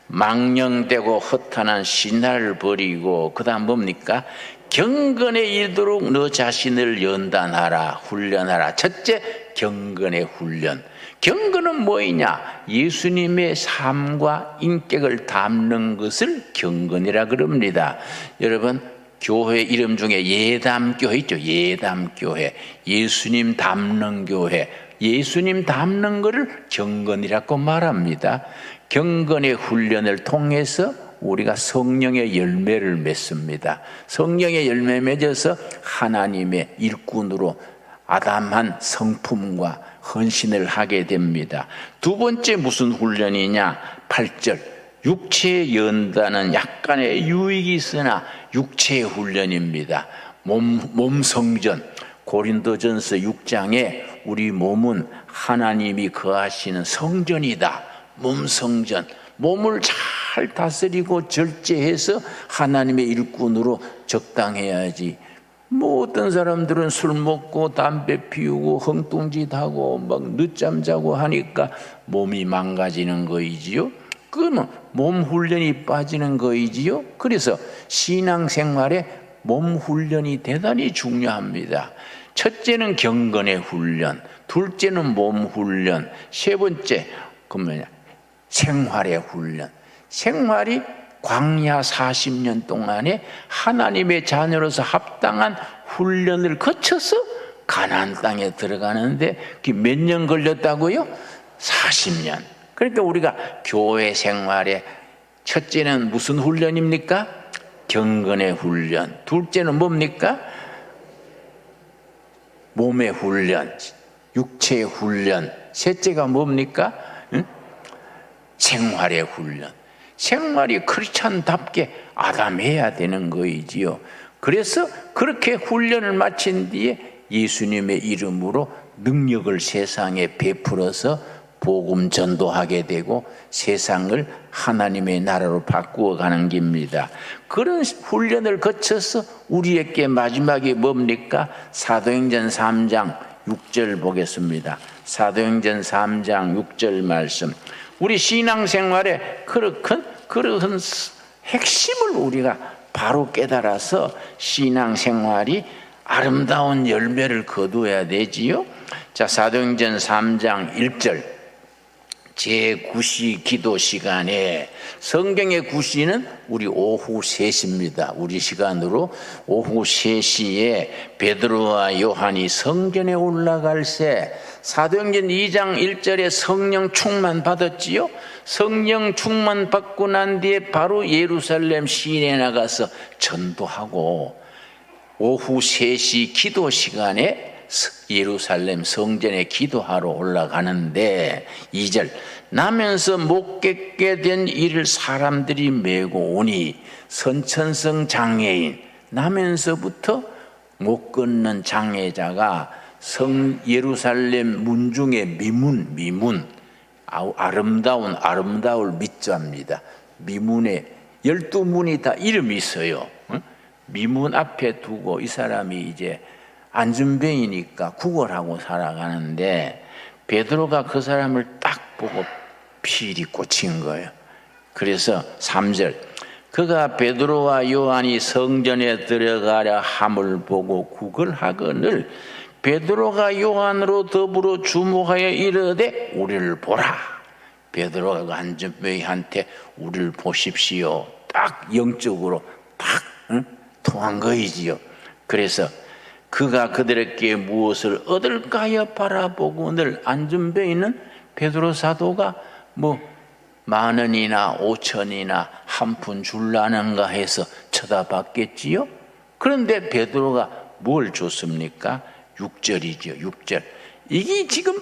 망령되고 허탄한 신화를 버리고 그 다음 뭡니까? 경건에 이르도록 너 자신을 연단하라. 훈련하라. 첫째, 경건의 훈련. 경건은 뭐이냐? 예수님의 삶과 인격을 담는 것을 경건이라 그럽니다. 여러분, 교회 이름 중에 예담교회 있죠? 예담교회. 예수님 담는 교회. 예수님 담는 것을 경건이라고 말합니다. 경건의 훈련을 통해서 우리가 성령의 열매를 맺습니다. 성령의 열매 맺어서 하나님의 일꾼으로 아담한 성품과 헌신을 하게 됩니다. 두 번째 무슨 훈련이냐? 8절 육체의 연단은 약간의 유익이 있으나 육체의 훈련입니다. 몸 성전 고린도전서 6장에 우리 몸은 하나님이 거하시는 성전이다. 몸 성전, 몸을 잘 다스리고 절제해서 하나님의 일꾼으로 적당해야지. 뭐 어떤 사람들은 술 먹고 담배 피우고 헝뚱짓하고 막 늦잠 자고 하니까 몸이 망가지는 거이지요. 그러면 몸 훈련이 빠지는 거이지요. 그래서 신앙생활에 몸 훈련이 대단히 중요합니다. 첫째는 경건의 훈련, 둘째는 몸 훈련, 세 번째 그러면 생활의 훈련. 생활이 광야 40년 동안에 하나님의 자녀로서 합당한 훈련을 거쳐서 가나안 땅에 들어가는데 그게 몇 년 걸렸다고요? 40년. 그러니까 우리가 교회 생활에 첫째는 무슨 훈련입니까? 경건의 훈련. 둘째는 뭡니까? 몸의 훈련, 육체의 훈련. 셋째가 뭡니까? 생활의 훈련. 생활이 크리스찬답게 아담해야 되는 거이지요. 그래서 그렇게 훈련을 마친 뒤에 예수님의 이름으로 능력을 세상에 베풀어서 복음 전도하게 되고 세상을 하나님의 나라로 바꾸어 가는 겁니다. 그런 훈련을 거쳐서 우리에게 마지막에 뭡니까? 사도행전 3장 6절 보겠습니다. 사도행전 3장 6절 말씀. 우리 신앙생활에 그런 핵심을 우리가 바로 깨달아서 신앙생활이 아름다운 열매를 거두어야 되지요. 자, 사도행전 3장 1절 제9시 기도 시간에, 성경의 9시는 우리 오후 3시입니다. 우리 시간으로 오후 3시에 베드로와 요한이 성전에 올라갈 새, 사도행전 2장 1절에 성령 충만 받았지요. 성령 충만 받고 난 뒤에 바로 예루살렘 시내에 나가서 전도하고, 오후 3시 기도 시간에 예루살렘 성전에 기도하러 올라가는데, 2절, 나면서 못 걷게 된 이를 사람들이 메고 오니, 선천성 장애인, 나면서부터 못 걷는 장애자가 예루살렘 문중의 미문, 아름다울 밑자입니다. 미문에 12문이 다 이름이 있어요. 미문 앞에 두고 이 사람이 이제 안전뱅이니까 구걸하고 살아가는데, 베드로가 그 사람을 딱 보고 필이 꽂힌 거예요. 그래서 3절, 그가 베드로와 요한이 성전에 들어가려 함을 보고 구걸하거늘 베드로가 요한으로 더불어 주목하여 이르되 우리를 보라. 베드로가 그 안전뱅이한테 우리를 보십시오, 딱 영적으로 딱 통한 거이지요. 그래서 그가 그들에게 무엇을 얻을까요 바라보고늘, 안전뱅이는 베드로 사도가 뭐 10,000원이나 5,000원이나 한 푼 줄라는가 해서 쳐다봤겠지요. 그런데 베드로가 뭘 줬습니까? 6절이죠. 6절. 이게 지금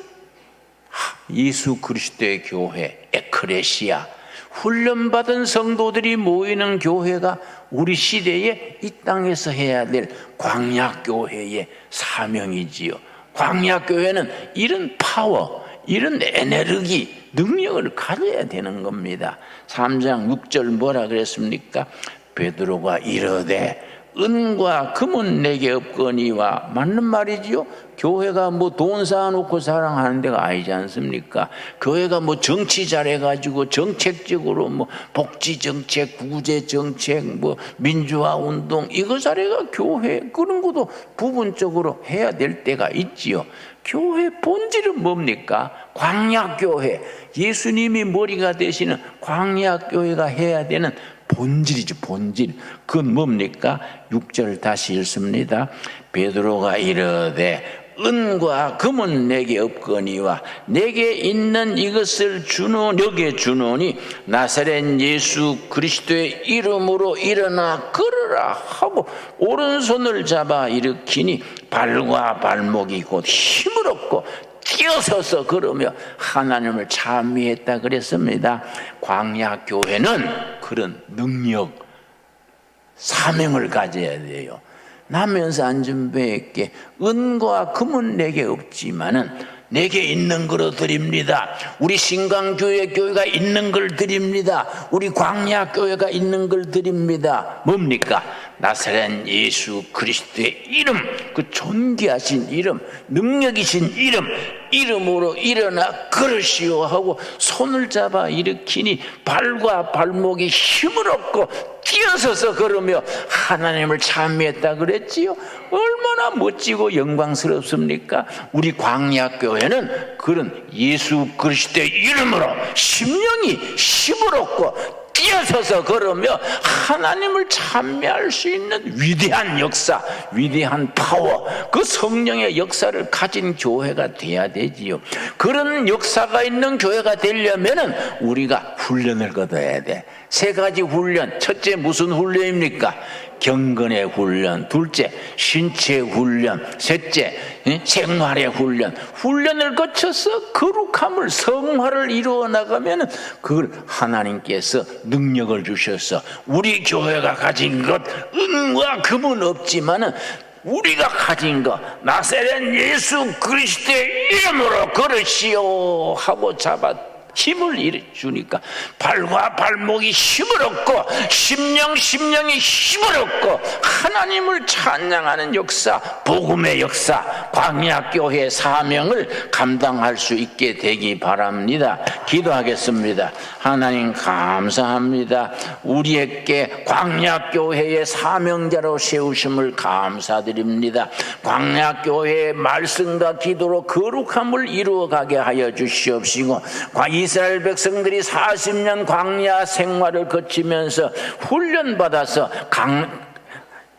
예수 그리스도의 교회, 에클레시아, 훈련받은 성도들이 모이는 교회가 우리 시대에 이 땅에서 해야 될 광야교회의 사명이지요. 광야교회는 이런 파워, 이런 에너지, 능력을 가져야 되는 겁니다. 3장 6절 뭐라 그랬습니까? 베드로가 이르되 은과 금은 내게 없거니와, 맞는 말이지요. 교회가 뭐 돈 쌓아놓고 사랑하는 데가 아니지 않습니까? 교회가 뭐 정치 잘해가지고 정책적으로 뭐 복지 정책, 구제 정책, 뭐 민주화 운동 이거 잘해가 교회, 그런 것도 부분적으로 해야 될 때가 있지요. 교회 본질은 뭡니까? 광야교회, 예수님이 머리가 되시는 광야교회가 해야 되는 본질이죠. 본질. 그건 뭡니까? 6절 다시 읽습니다. 베드로가 이르되 은과 금은 내게 없거니와 내게 있는 이것을 너게 주노니 나사렛 예수 그리스도의 이름으로 일어나 걸으라 하고 오른손을 잡아 일으키니 발과 발목이 곧 힘을 얻고 뛰어서서 걸으며 하나님을 찬미했다 그랬습니다. 광야교회는 그런 능력, 사명을 가져야 돼요. 나면서 안전뱅이에게 은과 금은 내게 없지만은 내게 있는 거로 드립니다. 우리 신강교회 교회가 있는 걸 드립니다. 우리 광야교회가 있는 걸 드립니다. 뭡니까? 나사렛 예수 그리스도의 이름, 그 존귀하신 이름, 능력이신 이름으로 일어나 걸으시오 하고 손을 잡아 일으키니 발과 발목이 힘을 얻고 뛰어서서 걸으며 하나님을 찬미했다 그랬지요. 얼마나 멋지고 영광스럽습니까? 우리 광야교회는 그런 예수 그리스도의 이름으로 심령이 힘을 얻고 뛰어서서 걸으며 하나님을 찬미할 수 있는 위대한 역사, 위대한 파워, 그 성령의 역사를 가진 교회가 돼야 되지요. 그런 역사가 있는 교회가 되려면 우리가 훈련을 거둬야 돼. 3가지 훈련. 첫째 무슨 훈련입니까? 경건의 훈련, 둘째 신체 훈련, 셋째 생활의 훈련. 훈련을 거쳐서 거룩함을, 성화를 이루어 나가면 그걸 하나님께서 능력을 주셔서 우리 교회가 가진 것, 은과 금은 없지만은 우리가 가진 것, 나사렛 예수 그리스도의 이름으로 걸으시오 하고 잡아 힘을 주니까 발과 발목이 힘을 얻고 심령이 힘을 얻고 하나님을 찬양하는 역사, 복음의 역사, 광야교회의 사명을 감당할 수 있게 되기 바랍니다. 기도하겠습니다. 하나님 감사합니다. 우리에게 광야교회의 사명자로 세우심을 감사드립니다. 광야교회의 말씀과 기도로 거룩함을 이루어가게 하여 주시옵시고 이 이스라엘 백성들이 40년 광야 생활을 거치면서 훈련받아서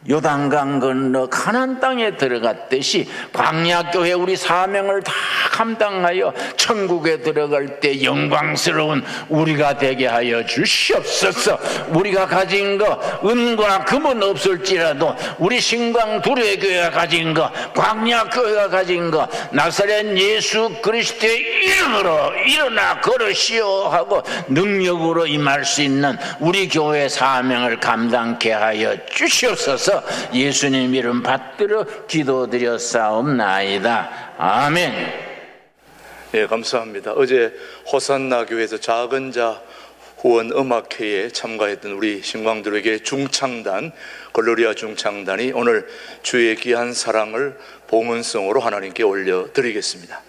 요단강 건너 가나안 땅에 들어갔듯이 광야교회 우리 사명을 다 감당하여 천국에 들어갈 때 영광스러운 우리가 되게 하여 주시옵소서. 우리가 가진 거 은과 금은 없을지라도 우리 신광 두레교회가 가진 거, 광야교회가 가진 거, 나사렛 예수 그리스도의 이름으로 일어나 걸으시오 하고 능력으로 임할 수 있는 우리 교회 사명을 감당케 하여 주시옵소서. 예수님 이름 받들어 기도드렸사옵나이다. 아멘.
예, 감사합니다. 어제 호산나 교회에서 작은 자 후원 음악회에 참가했던 우리 신광들에게 중창단, 글로리아 중창단이 오늘 주의 귀한 사랑을 봉헌성으로 하나님께 올려드리겠습니다.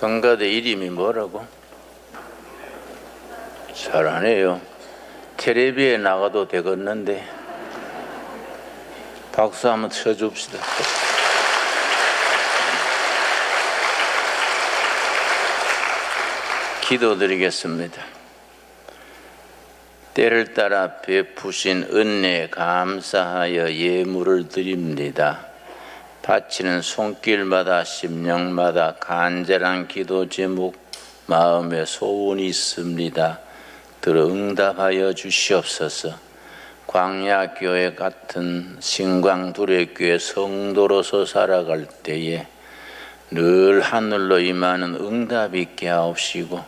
성가대 이름이 뭐라고? 잘하네요. 텔레비에 나가도 되겠는데 박수 한번 쳐줍시다. 기도드리겠습니다. 때를 따라 베푸신 은혜에 감사하여 예물을 드립니다. 바치는 손길마다 심령마다 간절한 기도 제목, 마음에 소원이 있습니다. 들어 응답하여 주시옵소서. 광야교회 같은 신광두레교회 성도로서 살아갈 때에 늘 하늘로 임하는 응답 있게 하옵시고,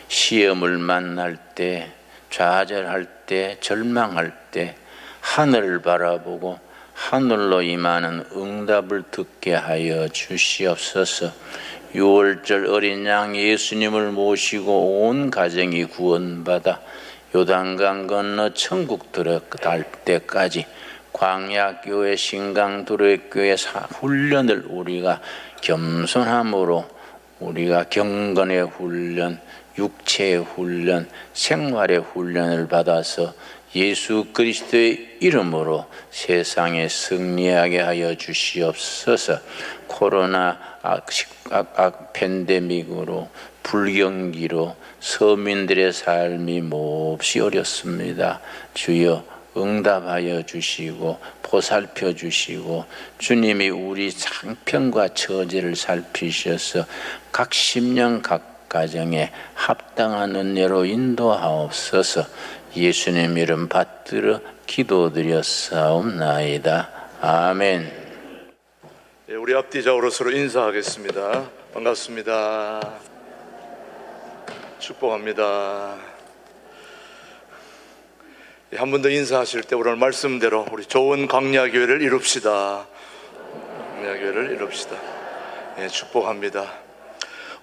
시험을 만날 때, 좌절할 때, 절망할 때 하늘을 바라보고 하늘로 임하는 응답을 듣게 하여 주시옵소서. 6월절 어린 양 예수님을 모시고 온 가정이 구원받아 요단강 건너 천국 들어갈 때까지 광야교회 신강두레교회 훈련을 우리가 겸손함으로, 우리가 경건의 훈련, 육체의 훈련, 생활의 훈련을 받아서 예수 그리스도의 이름으로 세상에 승리하게 하여 주시옵소서. 코로나 팬데믹으로, 불경기로 서민들의 삶이 몹시 어렵습니다. 주여 응답하여 주시고 보살펴 주시고, 주님이 우리 상편과 처지를 살피셔서 각 심령 각 가정에 합당한 은혜로 인도하옵소서. 예수님 이름 받들어 기도드렸사옵나이다. 아멘.
우리 앞뒤좌우로 서로 인사하겠습니다. 반갑습니다. 축복합니다. 한 번 더 인사하실 때 오늘 말씀대로 우리 좋은 광야교회를 이룹시다. 광야교회를 이룹시다. 축복합니다.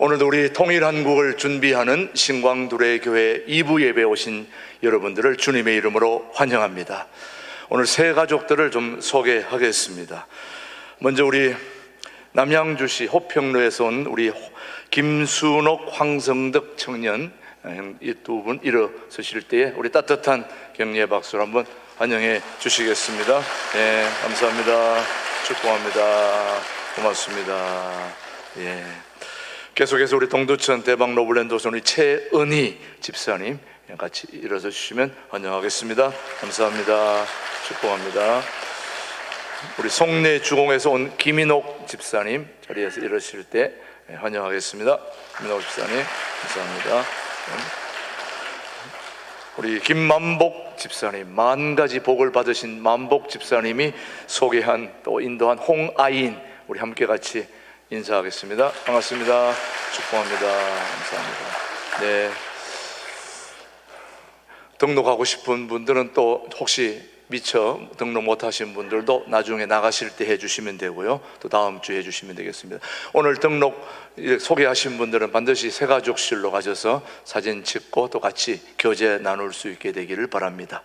오늘도 우리 통일한국을 준비하는 신광두레교회 2부 예배 오신 여러분들을 주님의 이름으로 환영합니다. 오늘 새 가족들을 좀 소개하겠습니다. 먼저 우리 남양주시 호평로에서 온 우리 김순옥, 황성덕 청년, 이 두 분 일어서실 때에 우리 따뜻한 격려의 박수를 한번 환영해 주시겠습니다. 네, 감사합니다. 축복합니다. 고맙습니다. 예. 계속해서 우리 동두천 대박 노블랜드 우리 최은희 집사님 같이 일어서 주시면 환영하겠습니다. 감사합니다. 축복합니다. 우리 송내 주공에서 온 김인옥 집사님 자리에서 일어서실 때 환영하겠습니다. 김인옥 집사님 감사합니다. 우리 김만복 집사님, 만 가지 복을 받으신 만복 집사님이 소개한 또 인도한 홍아인, 우리 함께 같이 인사하겠습니다. 반갑습니다. 축복합니다. 감사합니다. 네. 등록하고 싶은 분들은 또 혹시 미처 등록 못하신 분들도 나중에 나가실 때 해주시면 되고요. 또 다음 주에 해주시면 되겠습니다. 오늘 등록 소개하신 분들은 반드시 새가족실로 가셔서 사진 찍고 또 같이 교제 나눌 수 있게 되기를 바랍니다.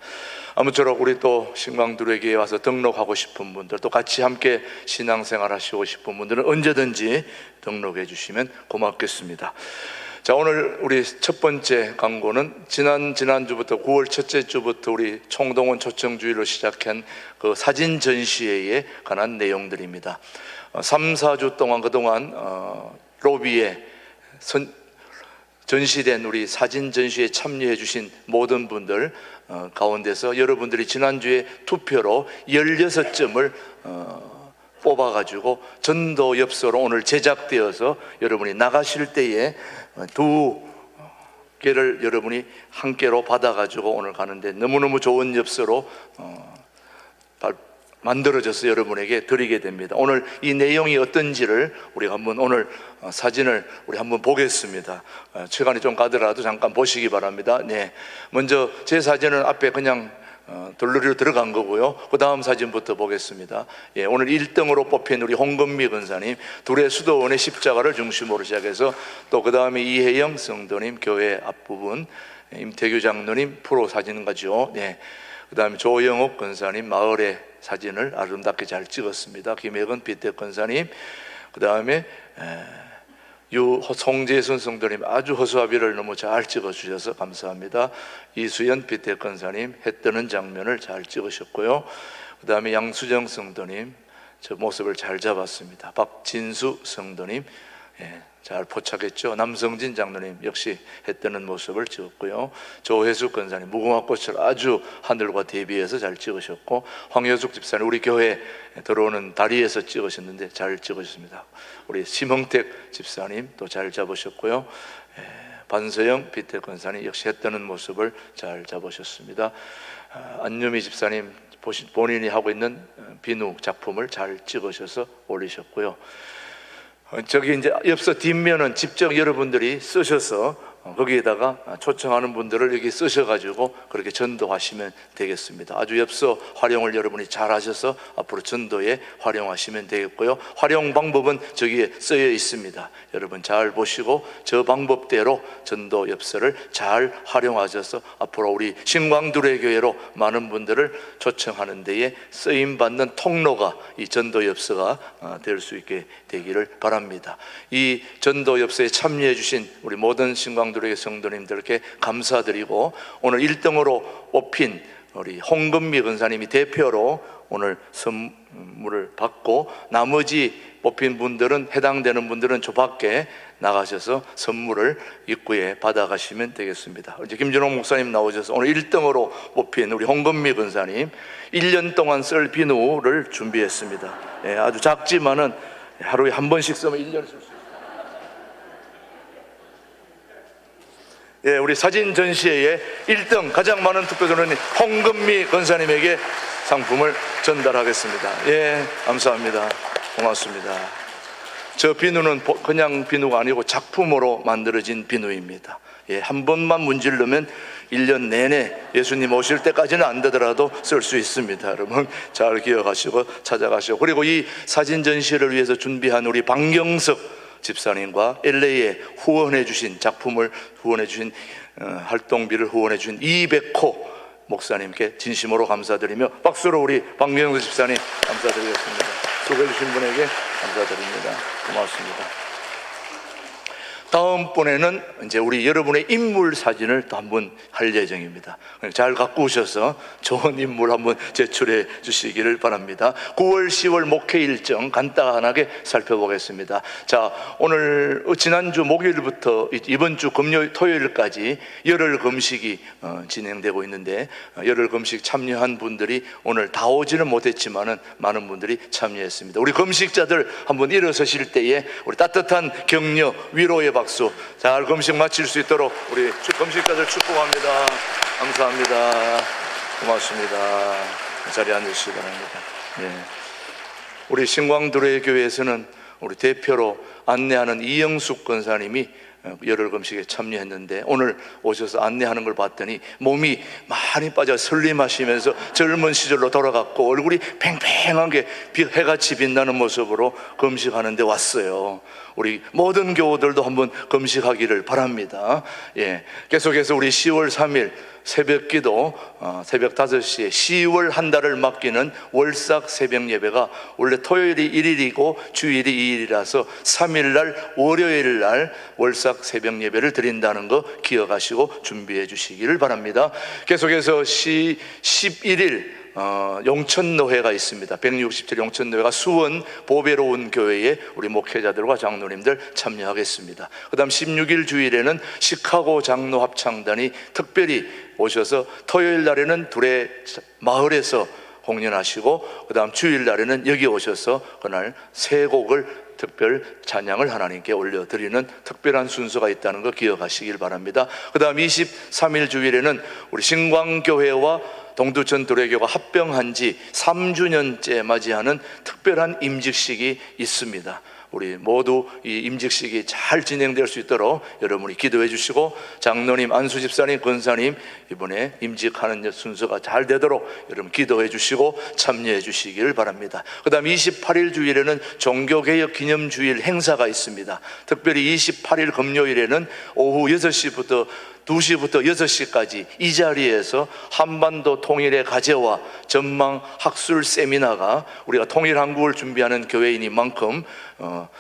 아무쪼록 우리 또 신광두레교회에 와서 등록하고 싶은 분들, 또 같이 함께 신앙생활 하시고 싶은 분들은 언제든지 등록해 주시면 고맙겠습니다. 자, 오늘 우리 첫 번째 강고는 지난주부터 9월 첫째 주부터 우리 총동원 초청주의로 시작한 그 사진 전시회에 관한 내용들입니다. 3, 4주 동안 그동안 로비에 전시된 우리 사진 전시회에 참여해 주신 모든 분들 가운데서 여러분들이 지난주에 투표로 16점을 뽑아가지고 전도 엽서로 오늘 제작되어서 여러분이 나가실 때에 두 개를 여러분이 한 개로 받아가지고 오늘 가는데 너무너무 좋은 엽서로 만들어져서 여러분에게 드리게 됩니다. 오늘 이 내용이 어떤지를 우리가 한번 오늘 사진을 우리 한번 보겠습니다. 시간이 좀 가더라도 잠깐 보시기 바랍니다. 네, 먼저 제 사진은 앞에 그냥 돌루리로 들어간 거고요. 그 다음 사진부터 보겠습니다. 예, 오늘 1등으로 뽑힌 우리 홍건미 권사님, 둘의 수도원의 십자가를 중심으로 시작해서 또 그 다음에 이혜영 성도님 교회 앞부분, 임태규 장로님 프로 사진 가죠. 네, 그 다음에 조영옥 권사님 마을의 사진을 아름답게 잘 찍었습니다. 김혜건 비태 권사님, 그 다음에 송재순 성도님 아주 허수아비를 너무 잘 찍어주셔서 감사합니다. 이수연 빛의 권사님 해 뜨는 장면을 잘 찍으셨고요. 그 다음에 양수정 성도님 저 모습을 잘 잡았습니다. 박진수 성도님 잘 포착했죠. 남성진 장로님 역시 해 뜨는 모습을 찍었고요. 조혜숙 권사님 무궁화꽃을 아주 하늘과 대비해서 잘 찍으셨고, 황효숙 집사님 우리 교회 들어오는 다리에서 찍으셨는데 잘 찍으셨습니다. 우리 심흥택 집사님 또 잘 잡으셨고요. 반서영 빛의 권사님 역시 해 뜨는 모습을 잘 잡으셨습니다. 안유미 집사님 본인이 하고 있는 비누 작품을 잘 찍으셔서 올리셨고요. 저기 이제 엽서 뒷면은 직접 여러분들이 쓰셔서 거기에다가 초청하는 분들을 여기 쓰셔가지고 그렇게 전도하시면 되겠습니다. 아주 엽서 활용을 여러분이 잘 하셔서 앞으로 전도에 활용하시면 되겠고요. 활용 방법은 저기에 쓰여 있습니다. 여러분 잘 보시고 저 방법대로 전도 엽서를 잘 활용하셔서 앞으로 우리 신광두레 교회로 많은 분들을 초청하는 데에 쓰임받는 통로가 이 전도 엽서가 될 수 있게 되기를 바랍니다. 이 전도 엽서에 참여해 주신 우리 모든 신광두레 성도님들께 감사드리고, 오늘 1등으로 뽑힌 우리 홍금미 권사님이 대표로 오늘 선물을 받고, 나머지 뽑힌 분들은 해당되는 분들은 저 밖에 나가셔서 선물을 입구에 받아가시면 되겠습니다. 이제 김준홍 목사님 나오셔서 오늘 1등으로 뽑힌 우리 홍금미 권사님 1년 동안 쓸 비누를 준비했습니다. 아주 작지만은 하루에 한 번씩 쓰면 1년 쓸 수 있습니다. 우리 사진 전시회에 1등 가장 많은 투표자는 홍금미 권사님에게 상품을 전달하겠습니다. 감사합니다. 고맙습니다. 저 비누는 그냥 비누가 아니고 작품으로 만들어진 비누입니다. 한 번만 문지르면 1년 내내 예수님 오실 때까지는 안 되더라도 쓸 수 있습니다. 여러분 잘 기억하시고 찾아가시고, 그리고 이 사진 전시를 위해서 준비한 우리 방경석 집사님과 LA에 후원해 주신 작품을 후원해 주신 활동비를 후원해 주신 이백호 목사님께 진심으로 감사드리며 박수로 우리 방경석 집사님 감사드리겠습니다. 소개해 주신 분에게 감사드립니다. 고맙습니다. 다음번에는 이제 우리 여러분의 인물 사진을 또 한번 할 예정입니다. 잘 갖고 오셔서 좋은 인물 한번 제출해 주시기를 바랍니다. 9월 10월 목회 일정 간단하게 살펴보겠습니다. 자, 오늘 지난주 목요일부터 이번 주 토요일까지 열흘 금식이 진행되고 있는데, 열흘 금식 참여한 분들이 오늘 다 오지는 못했지만은 많은 분들이 참여했습니다. 우리 금식자들 한번 일어서실 때에 우리 따뜻한 격려, 위로의 박수, 잘 금식 마칠 수 있도록 우리 금식자들 축복합니다. 감사합니다. 고맙습니다. 자리에 앉으시기 바랍니다. 우리 신광두레 교회에서는 우리 대표로 안내하는 이영숙 권사님이 열흘 금식에 참여했는데, 오늘 오셔서 안내하는 걸 봤더니 몸이 많이 빠져 설림하시면서 젊은 시절로 돌아갔고 얼굴이 팽팽하게 해같이 빛나는 모습으로 금식하는 데 왔어요. 우리 모든 교우들도 한번 금식하기를 바랍니다. 계속해서 우리 10월 3일 새벽 기도, 새벽 5시에 10월 한 달을 맡기는 월삭 새벽 예배가 원래 토요일이 1일이고 주일이 2일이라서 3일날 월요일날 월삭 새벽 예배를 드린다는 거 기억하시고 준비해 주시기를 바랍니다. 계속해서 11일 용천노회가 있습니다. 167 용천노회가 수원 보배로운 교회에 우리 목회자들과 장로님들 참여하겠습니다. 그 다음 16일 주일에는 시카고 장로 합창단이 특별히 오셔서 토요일 날에는 둘의 마을에서 공연하시고, 그 다음 주일 날에는 여기 오셔서 그날 세 곡을 특별 찬양을 하나님께 올려드리는 특별한 순서가 있다는 거 기억하시길 바랍니다. 그 다음 23일 주일에는 우리 신광교회와 동두천 두레교가 합병한 지 3주년째 맞이하는 특별한 임직식이 있습니다. 우리 모두 이 임직식이 잘 진행될 수 있도록 여러분이 기도해 주시고, 장로님, 안수 집사님, 권사님 이번에 임직하는 순서가 잘 되도록 여러분 기도해 주시고 참여해 주시길 바랍니다. 그 다음 28일 주일에는 종교개혁 기념주일 행사가 있습니다. 특별히 28일 금요일에는 오후 6시부터 2시부터 6시까지 이 자리에서 한반도 통일의 과제와 전망 학술 세미나가, 우리가 통일한국을 준비하는 교회인인 만큼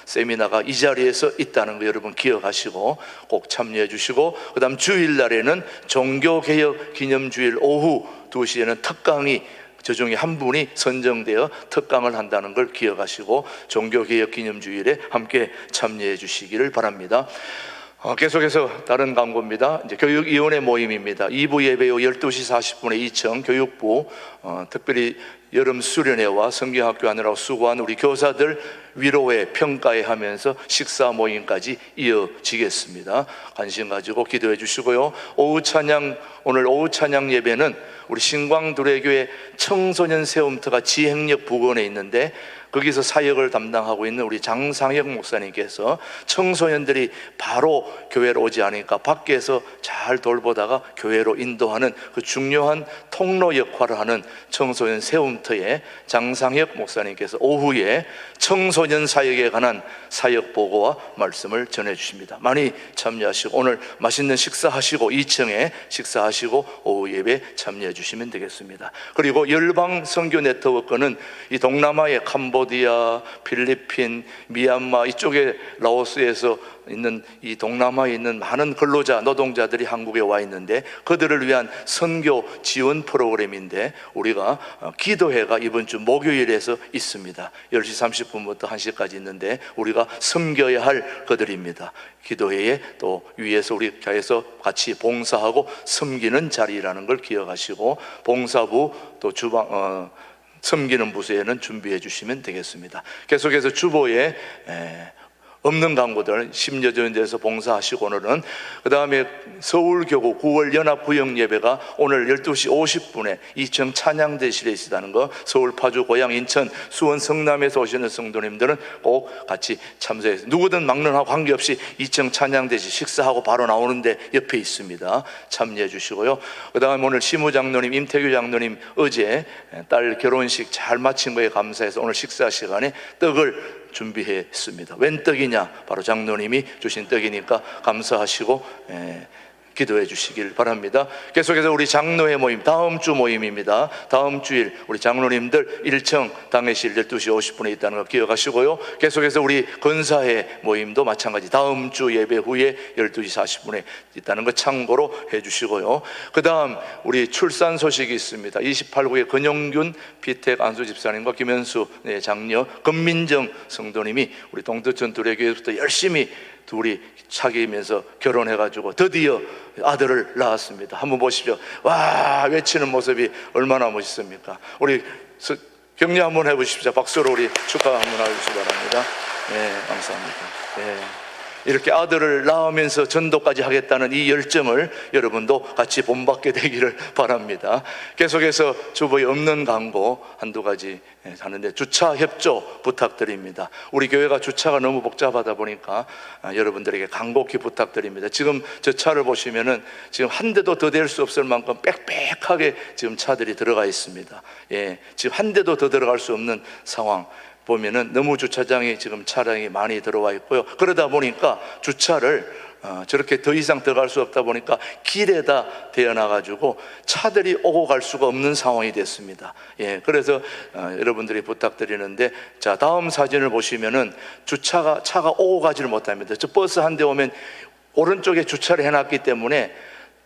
세미나가 이 자리에서 있다는 거 여러분 기억하시고 꼭 참여해 주시고, 그 다음 주일날에는 종교개혁 기념주일 오후 2시에는 특강이, 저 중에 한 분이 선정되어 특강을 한다는 걸 기억하시고 종교개혁 기념주일에 함께 참여해 주시기를 바랍니다. 계속해서 다른 광고입니다. 이제 교육위원회 모임입니다. 2부 예배 후 12시 40분에 2층 교육부, 특별히 여름 수련회와 성경학교 하느라고 수고한 우리 교사들 위로회, 평가회 하면서 식사 모임까지 이어지겠습니다. 관심 가지고 기도해 주시고요. 오늘 오후 찬양 예배는 우리 신광두레교회 청소년 세움터가 지행역 부근에 있는데, 거기서 사역을 담당하고 있는 우리 장상혁 목사님께서 청소년들이 바로 교회로 오지 않으니까 밖에서 잘 돌보다가 교회로 인도하는 그 중요한 통로 역할을 하는 청소년 세움터에 장상혁 목사님께서 오후에 청소년 사역에 관한 사역 보고와 말씀을 전해 주십니다. 많이 참여하시고 오늘 맛있는 식사하시고 2층에 식사하시고 오후 예배 참여해 주시면 되겠습니다. 그리고 열방 선교 네트워크는 이 동남아의 캄보디아, 필리핀, 미얀마 이쪽에 라오스에서 있는 이 동남아에 있는 많은 근로자, 노동자들이 한국에 와 있는데 그들을 위한 선교 지원 프로그램인데, 우리가 기도회가 이번 주 목요일에서 있습니다. 10시 30분부터 1시까지 있는데 우리가 섬겨야 할 그들입니다. 기도회에 또 위에서 우리 교회에서 같이 봉사하고 섬기는 자리라는 걸 기억하시고, 봉사부 또 주방 섬기는 부서에는 준비해 주시면 되겠습니다. 계속해서 주보에 없는 광고들 10여 년 돼서 봉사하시고, 오늘은 그 다음에 서울교구 9월 연합구역 예배가 오늘 12시 50분에 2층 찬양대실에 있다는 거, 서울, 파주, 고양, 인천, 수원, 성남에서 오시는 성도님들은 꼭 같이 참석해서, 누구든 막론하고 관계없이 2층 찬양대실 식사하고 바로 나오는데 옆에 있습니다. 참여해 주시고요. 그 다음에 오늘 시무장로님, 임태규 장로님 어제 딸 결혼식 잘 마친 거에 감사해서 오늘 식사 시간에 떡을 준비했습니다. 웬 떡이냐? 바로 장로님이 주신 떡이니까 감사하시고 기도해 주시길 바랍니다. 계속해서 우리 장로회 모임, 다음 주 모임입니다. 다음 주일 우리 장로님들 1층 당회실 12시 50분에 있다는 거 기억하시고요. 계속해서 우리 건사회 모임도 마찬가지 다음 주 예배 후에 12시 40분에 있다는 거 참고로 해 주시고요. 그 다음 우리 출산 소식이 있습니다. 28구의 권영균 피택 안수 집사님과 김현수 장녀 금민정 성도님이 우리 동두천 두레교회부터 열심히 둘이 사귀면서 결혼해가지고 드디어 아들을 낳았습니다. 한번 보십시오. 와, 외치는 모습이 얼마나 멋있습니까? 우리 격려 한번 해보십시오. 박수로 우리 축하 한번 해주시기 바랍니다. 네, 감사합니다. 네. 이렇게 아들을 낳으면서 전도까지 하겠다는 이 열정을 여러분도 같이 본받게 되기를 바랍니다. 계속해서 주보에 없는 광고 한두 가지 하는데, 주차 협조 부탁드립니다. 우리 교회가 주차가 너무 복잡하다 보니까 여러분들에게 간곡히 부탁드립니다. 지금 저 차를 보시면은 지금 한 대도 더 댈 수 없을 만큼 빽빽하게 지금 차들이 들어가 있습니다. 지금 한 대도 더 들어갈 수 없는 상황 보면은 너무 주차장에 지금 차량이 많이 들어와 있고요. 그러다 보니까 주차를 저렇게 더 이상 들어갈 수 없다 보니까 길에다 대어놔가지고 차들이 오고 갈 수가 없는 상황이 됐습니다. 그래서 여러분들이 부탁드리는데, 자, 다음 사진을 보시면은 차가 오고 가지를 못합니다. 저 버스 한 대 오면 오른쪽에 주차를 해놨기 때문에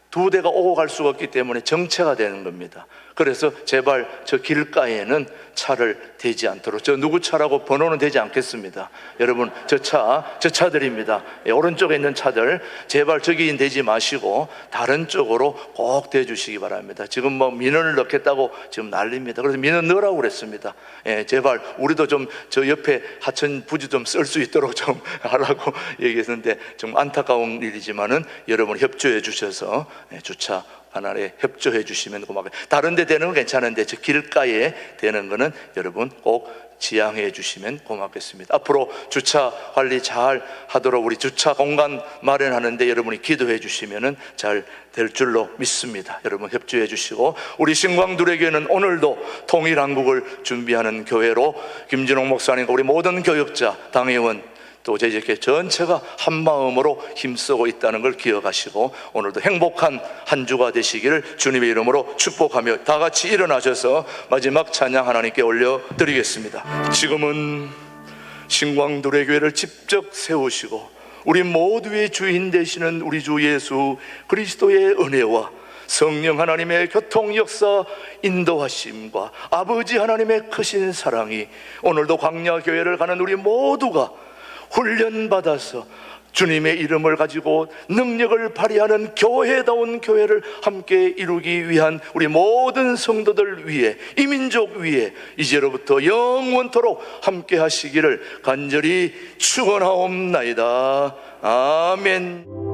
두 대가 오고 갈 수가 없기 때문에 정체가 되는 겁니다. 그래서 제발 저 길가에는 차를 대지 않도록, 저 누구 차라고 번호는 되지 않겠습니다. 여러분, 저 차들입니다. 오른쪽에 있는 차들 제발 저기 대지 마시고 다른 쪽으로 꼭 대주시기 바랍니다. 지금 뭐 민원을 넣겠다고 지금 난립니다. 그래서 민원 넣으라고 그랬습니다. 제발 우리도 좀 저 옆에 하천 부지 좀 쓸 수 있도록 좀 하라고 얘기했는데, 좀 안타까운 일이지만은 여러분 협조해 주셔서 주차 하나에 협조해 주시면 고맙고요. 다른 데 되는 건 괜찮은데 저 길가에 되는 거는 여러분 꼭 지양해 주시면 고맙겠습니다. 앞으로 주차 관리 잘 하도록 우리 주차 공간 마련하는데 여러분이 기도해 주시면 잘 될 줄로 믿습니다. 여러분 협조해 주시고, 우리 신광두레교회는 오늘도 통일한국을 준비하는 교회로 김진홍 목사님과 우리 모든 교역자, 당회원, 또 제주교회 전체가 한 마음으로 힘쓰고 있다는 걸 기억하시고 오늘도 행복한 한 주가 되시기를 주님의 이름으로 축복하며 다 같이 일어나셔서 마지막 찬양 하나님께 올려드리겠습니다. 지금은 신광두레 교회를 직접 세우시고 우리 모두의 주인 되시는 우리 주 예수 그리스도의 은혜와 성령 하나님의 교통 역사 인도하심과 아버지 하나님의 크신 사랑이 오늘도 광야교회를 가는 우리 모두가 훈련받아서 주님의 이름을 가지고 능력을 발휘하는 교회다운 교회를 함께 이루기 위한 우리 모든 성도들 위해 이 민족 위해 이제로부터 영원토록 함께 하시기를 간절히 축원하옵나이다. 아멘.